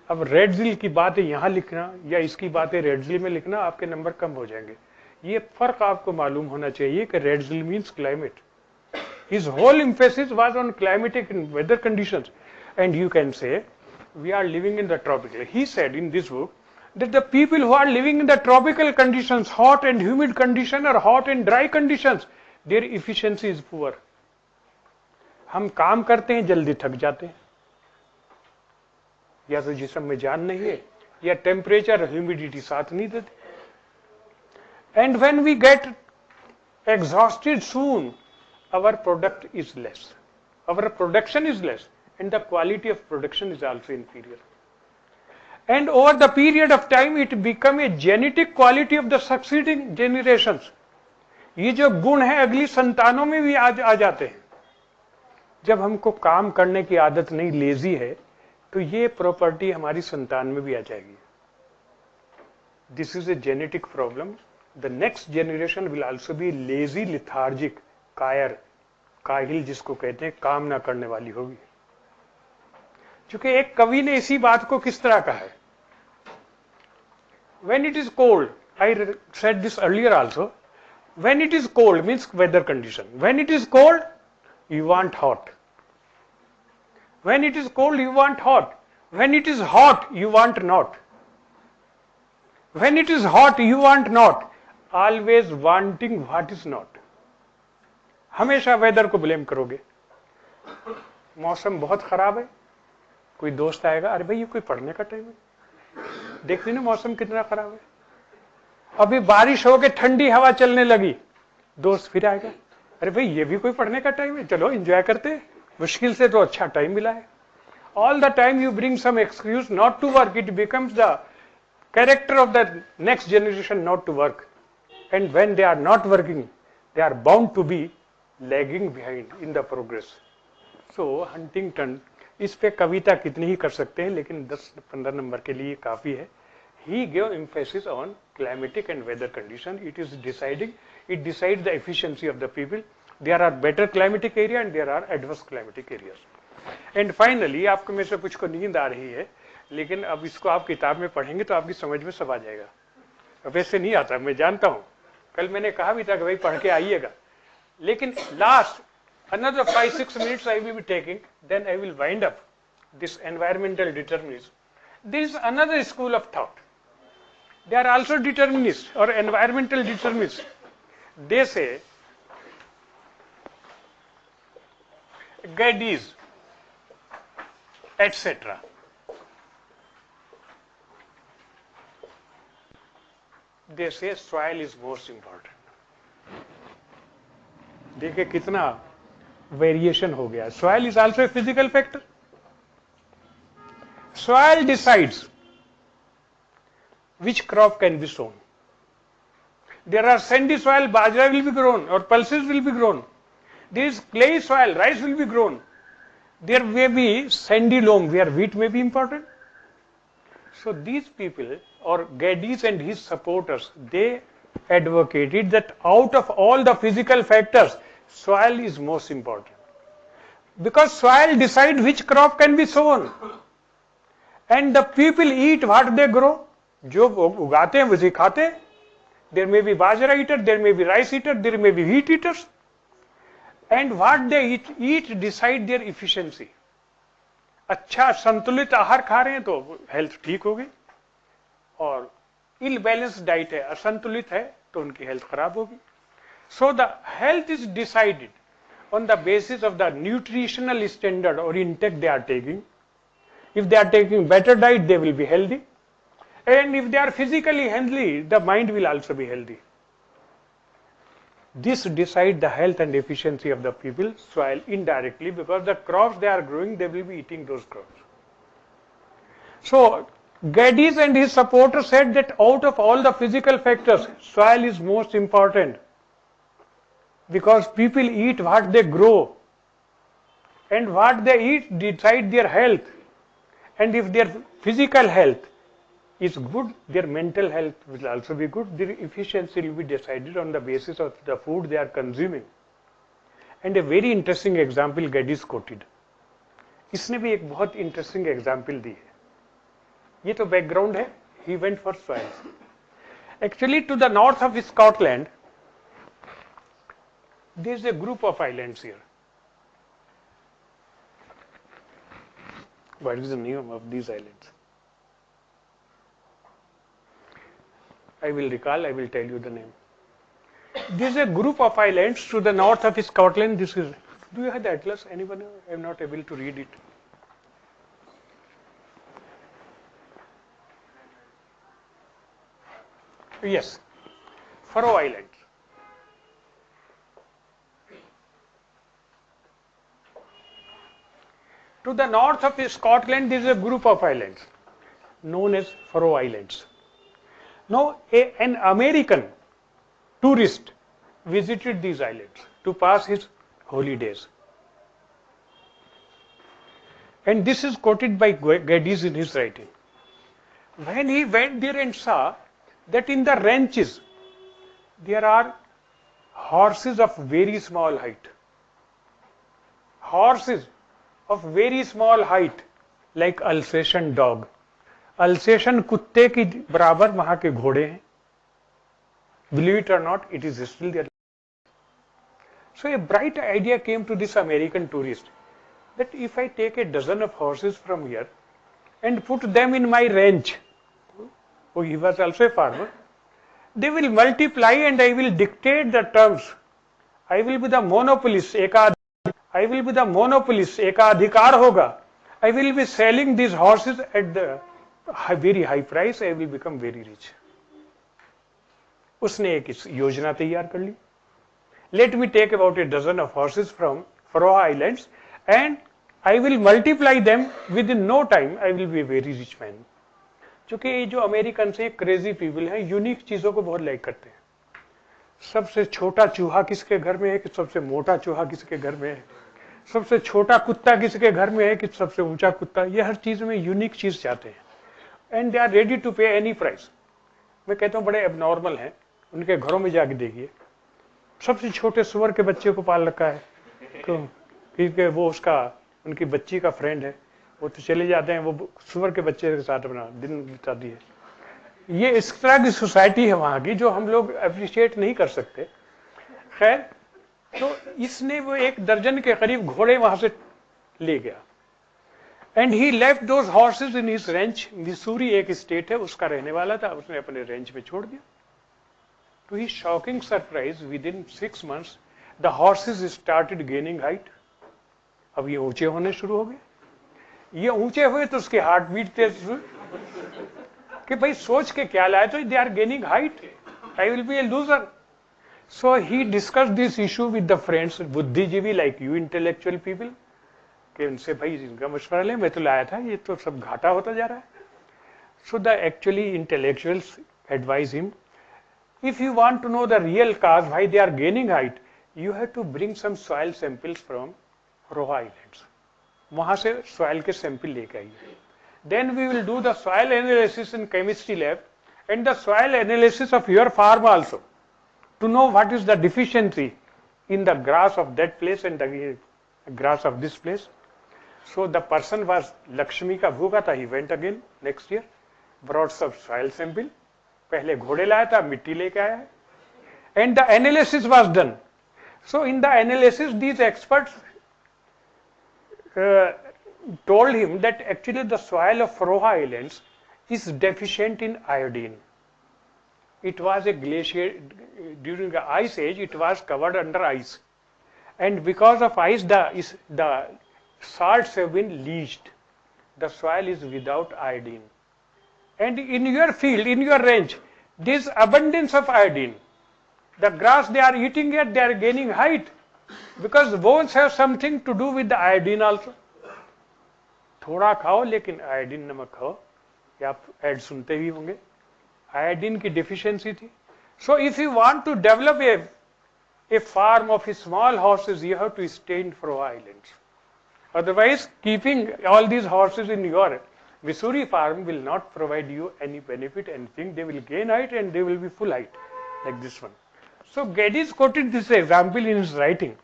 अब रेड झील की बातें यहाँ लिखना या इसकी बातें रेड झील में लिखना, आपके नंबर कम हो जाएंगे. ये फर्क आपको मालूम होना चाहिए कि रेड झील means climate. His whole emphasis was on climatic and weather conditions. And you can say, we are living in the tropical. He said in this book that the people who are living in the tropical conditions, hot and humid condition or hot and dry conditions, their efficiency is poor. हम काम करते हैं, जल्दी थक जाते हैं, या तो जिस्म में जान नहीं है, या टेम्परेचर और ह्यूमिडिटी साथ नहीं देते. And when we get exhausted soon, our product is less, our production is less, and the quality of production is also inferior. And over the period of time, it become a genetic quality of the succeeding generations. ये जो गुण है अगली संतानों में भी आ जाते हैं. जब हमको काम करने की आदत नहीं, लेजी है, तो ये प्रॉपर्टी हमारी संतान में भी आ जाएगी. This is a genetic problem. The next generation will also be lazy, lethargic, कायर, काहिल जिसको कहते हैं, काम ना करने वाली होगी. क्योंकि एक कवि ने इसी बात को किस तरह कहा है. When it is cold, I said this earlier also, when it is cold means weather condition. When it is cold, you want hot. When it is cold, you want hot. When it is hot, you want not. When it is hot, you want not. Always wanting what is not. हमेशा weather को blame करोगे. मौसम बहुत खराब है, कोई दोस्त आएगा, अरे भाई ये कोई पढ़ने का टाइम है, देख रही ना मौसम कितना खराब है. अभी बारिश हो के ठंडी हवा चलने लगी, दोस्त फिर आएगा, अरे भाई ये भी कोई पढ़ने का टाइम है, चलो एंजॉय करते हैं, मुश्किल से तो अच्छा टाइम मिला है. All the time you bring some excuse not to work, it becomes the character of the next generation not to work. And when they are not working, they are bound to be lagging behind in the progress. So Huntington, इस पे कविता कितनी ही कर सकते हैं, लेकिन 10-15 number के लिए काफी है. He gave emphasis on climatic and weather condition. It decides the efficiency of the people. There are better climatic area and there are adverse climatic areas. And finally आपको में से कुछ को नींद आ रही है, लेकिन अब इसको आप किताब में पढ़ेंगे तो आपकी समझ में सब आ जाएगा. वैसे नहीं आता, मैं जानता हूं, कल मैंने कहा भी था कि भाई पढ़ के आइएगा, लेकिन last another 5-6 minutes I will be taking, then I will wind up this environmental determinism. There is another school of thought. They are also determinists or environmental determinists. They say Geddes, etc. They say soil is most important. देखिए कितना variation हो गया. Soil is also a physical factor. Soil decides which crop can be sown. There are sandy soil, bajra will be grown or pulses will be grown. There is clay soil, rice will be grown. There may be sandy loam where wheat may be important. So these people, or Geddes and his supporters, they advocated that out of all the physical factors, soil is most important. Because soil decides which crop can be sown. And the people eat what they grow. जो उगाते हैं वही खाते हैं. There may be bajra eater, there may be rice eater, there may be wheat eaters. And what they eat decide their efficiency. अच्छा संतुलित आहार खा रहे हैं तो हेल्थ ठीक होगी, और इल बैलेंस डाइट है, असंतुलित है तो उनकी हेल्थ खराब होगी. So the health is decided on the basis of the nutritional standard or intake they are taking. If they are taking better diet, they will be healthy. And if they are physically healthy, the mind will also be healthy. This decides the health and efficiency of the people, soil indirectly, because the crops they are growing, they will be eating those crops. So Geddes and his supporters said that out of all the physical factors, soil is most important, because people eat what they grow, and what they eat decide their health. And if their physical health is good, their mental health will also be good. Their efficiency will be decided on the basis of the food they are consuming. And a very interesting example Geddes quoted. इसने भी एक बहुत interesting example दी है. ये तो background है. He went for soils. Actually, to the north of Scotland, there is a group of islands here. What is the name of these islands? I will recall, I will tell you the name. There is a group of islands to the north of Scotland. This is, do you have the atlas? Anyone? I am not able to read it. Yes, Faroe Islands. To the north of Scotland, there is a group of islands known as Faroe Islands. Now, an American tourist visited these islands to pass his holidays. And this is quoted by Geddes in his writing. When he went there and saw that in the ranches, there are horses of very small height. Horses of very small height, like Alsatian dog. Alsatian कुत्ते की बराबर वहां के घोड़े हैं. Believe it or not, it is still there. So a bright idea came to this American tourist. that if I take a dozen of horses from here and put them in my ranch, oh, he was also a farmer, they will multiply and I will dictate the terms. I will be the monopolist, I will be the monopolist, ekadhikar hoga. I will be selling these horses at the very high price, I will become very rich. उसने एक योजना तैयार कर ली. Let me take about a dozen of horses from Faroe Islands and I will multiply them within no time. I will be a very rich man. चूंकि ये जो American से crazy people हैं, यूनिक चीजों को बहुत लाइक करते हैं. सबसे छोटा चूहा किसके घर में है कि सबसे मोटा चूहा किसके घर में है, सबसे छोटा कुत्ता किसके घर में है कि सबसे ऊंचा कुत्ता. ये हर चीज में यूनिक चीज चाहते हैं and they are ready to pay any price. मैं कहता हूँ बड़े एबनॉर्मल हैं, उनके घरों में जाके देखिए, सबसे छोटे सुअर के बच्चे को पाल रखा है, तो क्योंकि वो उसका उनकी बच्ची का फ्रेंड है, वो तो चले जाते हैं, वो सुअर के बच्चे के साथ अपना दिन बिताती है. ये इस तरह की सोसाइटी है वहां की जो हम लोग अप्रिशिएट नहीं कर सकते. खैर, तो इसने वो एक दर्जन के करीब घोड़े वहां से ले गया and he left those horses in his ranch. Missouri एक स्टेट है, उसका रहने वाला था, उसने अपने रेंच में छोड़ दिया. To his shocking surprise, within 6 months, the horses started gaining height. अब ये ऊंचे होने शुरू हो गए. ये ऊंचे हुए तो उसके हार्ट बीट तेज हुए कि भाई सोच के क्या लाए, तो they are gaining height, I will be a loser. So he discuss this issue with the friends, बुद्धिजीवी लाइक यू इंटेलेक्चुअल पीपल, कि उनसे भाई इनका मशवरा ले, मैं तो लाया था, ये तो सब घाटा होता जा रहा है. So the actually intellectuals advise him, if you want to know the real cause why they are gaining height, you have to bring some soil samples from Faroe Islands. वहां से soil के sample लेके आइए. Then we will do the soil analysis in chemistry lab and the soil analysis of your farm also, to know what is the deficiency in the grass of that place and the grass of this place. So the person was Lakshmi का भूखा था, he went again next year, brought some soil sample. पहले घोड़े लाया था, मिट्टी लेके आया है, and the analysis was done. So in the analysis these experts told him that actually the soil of Faroe Islands is deficient in iodine. It was a glacier, during the ice age it was covered under ice, and because of ice the salts have been leached. The soil is without iodine. And in your field, in your range, there is abundance of iodine. The grass they are eating it, they are gaining height, because bones have something to do with the iodine also. थोड़ा खाओ लेकिन iodine नमक खाओ, ये आप add सुनते ही होंगे, iodine की डिफिशियंसी थी. So if you want to develop a farm of small horses, you have to stay in Faroe Islands. Otherwise, keeping all these horses in your Missouri farm will not provide you any benefit, anything. They will gain height and they will be full height, like this one. So Geddes quoted this example in his writing,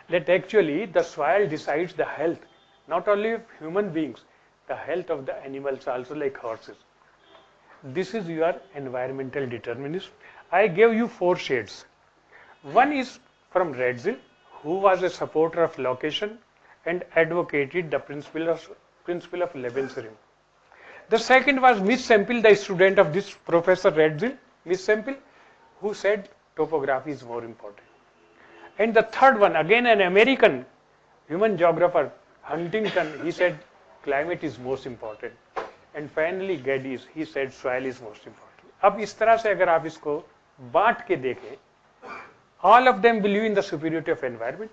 that actually the soil decides the health, not only of human beings, the health of the animals also, like horses. This is your environmental determinism. I gave you 4 shades. One is from Redzel, who was a supporter of location and advocated the principle of Lebensraum. The second was Miss Semple, the student of this Professor Redzel, Miss Semple, who said topography is more important. And the third one, again an American human geographer, Huntington, he said climate is most important. And finally Geddes, he said soil is most important. अब इस तरह से अगर आप इसको बांट के देखें, all of them believe in the superiority of environment,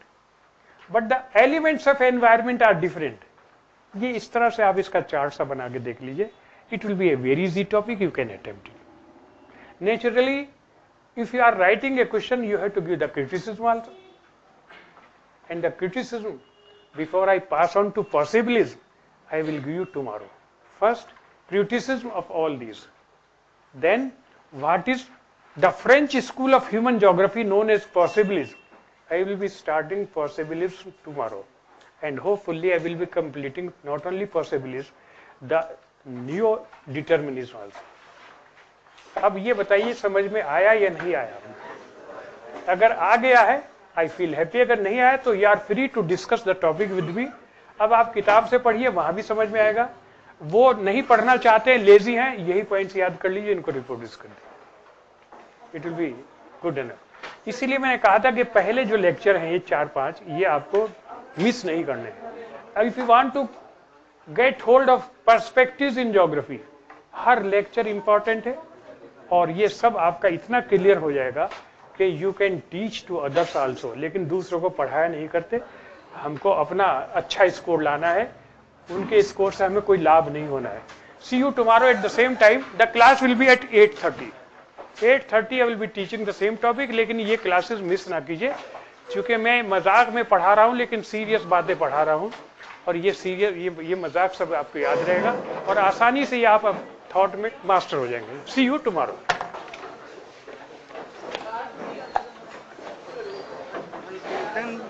but the elements of environment are different. ये इस तरह से आप इसका चार्ट सा बना के देख लीजिए. It will be a very easy topic, you can attempt it. Naturally, if you are writing a question, you have to give the criticism also. And the criticism, before I pass on to possibilism, I will give you tomorrow. First, criticism of all these. Then, what is the French school of human geography known as possibilism? I will be starting possibilism tomorrow. And hopefully I will be completing not only possibilism, the neo-determinism also. अब ये बताइए समझ में आया या नहीं आया? अगर आ गया है, I feel happy. अगर नहीं आया तो you are free to discuss the topic with me. अब आप किताब से पढ़िए, वहां भी समझ में आएगा। वो नहीं पढ़ना चाहते हैं, लेजी हैं, यही पॉइंट्स याद कर लीजिए, इनको रिप्रोड्यूस कर दीजिए, it will be good enough. इसीलिए मैंने कहा था कि पहले जो लेक्चर हैं ये 4-5 ये आपको मिस नहीं करने हैं। If you want to get hold of perspectives in geography, हर लेक्चर इंपॉर्टेंट है, और ये सब आपका इतना क्लियर हो जाएगा कि you can teach to others also. लेकिन दूसरों को पढ़ाया नहीं करते, हमको अपना अच्छा स्कोर लाना है, उनके स्कोर से हमें कोई लाभ नहीं होना है। See you tomorrow at the same time, the class will be at 8:30। 8:30 I will be teaching the same topic, लेकिन ये क्लासेस मिस ना कीजिए, क्योंकि मैं मजाक में पढ़ा रहा हूँ लेकिन सीरियस बातें पढ़ा रहा हूँ, और ये सीरियस ये मजाक सब आपको याद रहेगा, और आसानी से ये आप थॉट में मास्टर हो जाएंगे। सी यू टुमारो।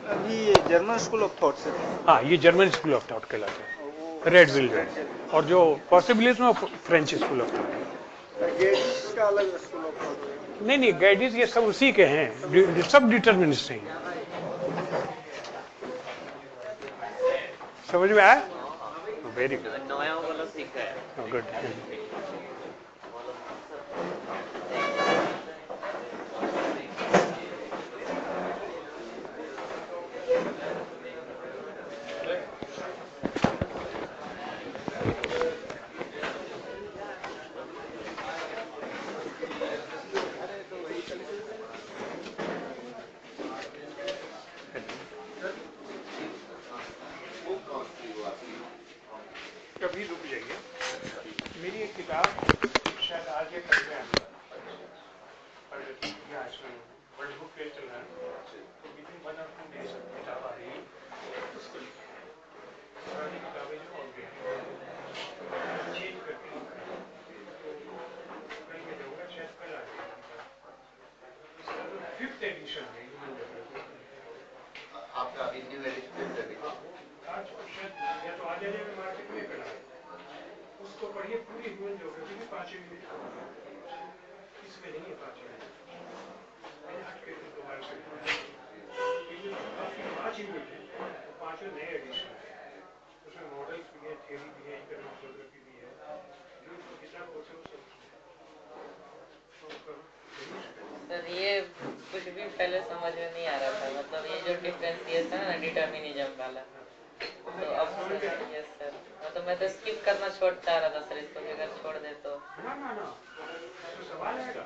अभी जर्मन स्कूल ऑफ थॉट से, हाँ, ये जर्मन स्कूल ऑफ थॉट कहलाते हैं, रेड विल है, और जो पॉसिबिलिटीज में French school of thought. Gates का अलग स्कूल ऑफ थॉट। नहीं, गाइडिस ये सब उसी के हैं, सब डिटर्मिनिस्ट हैं। समझ में आया? Very good, good. कभी रुक जाइए, मेरी एक किताब शायद आज या कल में आएगा, वर्ल्ड बुक फेयर चल रहा है, तो विदिन 1 और 2 डेज किताब आ रही है, उसको लिखिए। पुरानी किताबें जो ऑलरेडी चेंज करके लिखा है, तो कल मैं जाऊँगा, शायद कल आ जाएगी किताब। इसका जो 5th एडिशन है ह्यूमन डेवलपमेंट, आपका अभी न्यू एडिशन आज शायद या तो आज आ जाएगा मार्केट में, कल आएगा। उसको पढ़िए, पूरी ह्यूमन ज्योग्राफी में 5 यूनिट, इसमें नहीं है 5 यूनिट, मैंने हट के दोबारा से ये जो काफी 5 यूनिट है, तो 5 नए एडिशन है, उसमें मॉडल्स भी है, थ्योरी भी है, इकोनॉमिक ज्योग्राफी भी है, जो जितना कोर्स है वो सब उसमें सर ये कुछ भी पहले समझ में नहीं आ रहा था, मतलब ये जो डिफरेंशिएशन है ना डिटर्मिनिज्म वाला, तो अब यस सर, मतलब मैं तो स्किप करना चाह रहा था सर, इसको अगर छोड़ दे तो ना तो सवाल आएगा,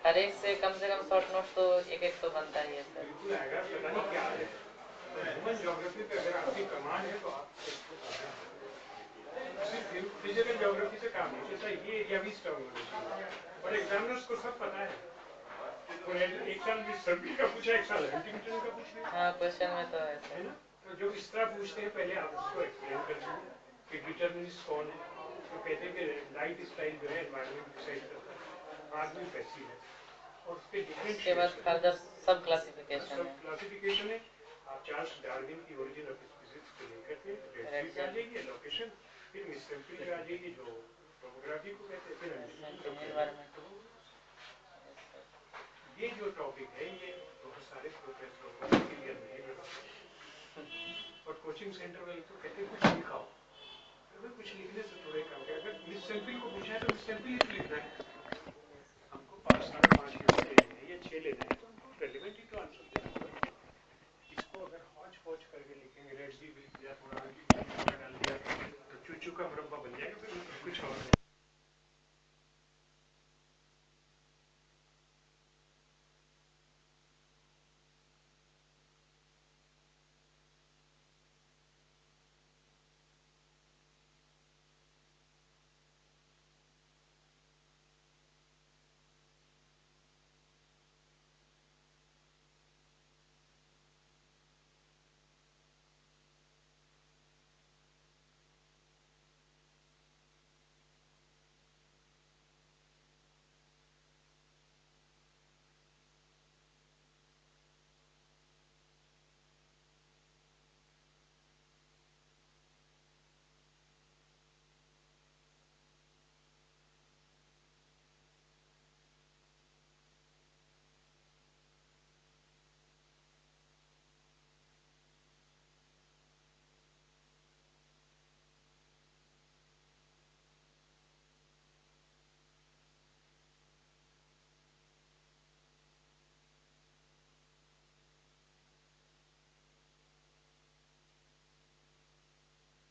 हर एक से कम शॉर्ट नोट तो एक तो बनता ही है सर। बिल्कुल आएगा, पता नहीं क्या है। ह्यूमन ज्योग्राफी पे अगर आपकी कमांड है तो आप फिजिकल ज्योग्राफी से काम नहीं चलता, ये एरिया भी स्ट्रांग होना चाहिए, और एग्जामिनर्स को सब पता है। तो एक साल भी सर्विस का पूछा, एक साल हंटिंगटन का पूछ लिया, हाँ क्वेश्चन में तो है ना। तो जो इस तरह पूछते हैं, पहले आप उसको एक्सप्लेन कर दीजिए कि डिटर्मिनिस्ट कौन है। तो कहते हैं कि लाइट स्टाइल जो है एनवायरमेंट डिसाइड करता है, आदमी पैसिव है, और उसके उसके बाद फर्दर सब क्लासिफिकेशन है। क्लासिफिकेशन है। आप चार्ल्स डार्विन की ओरिजिन ऑफ स्पीसीज को लेकर के रेड पे आ जाइए, लोकेशन, फिर मिस सिंपल पे आ जाइए, जो टोपोग्राफी को कहते हैं, फिर एनवायरमेंट। ये जो टॉपिक है ये बहुत सारे प्रोफेसरों को क्लियर नहीं है, और कोचिंग सेंटर वाले तो कहते हैं कुछ लिखाओ, तो कुछ लिखने से थोड़े काम है। अगर मिस सिंपल को पूछा है तो मिस सिंपल ही तो लिखना है, हमको 5 साढ़े 5 लेने हैं या 6 लेने हैं, तो हमको रेलिवेंट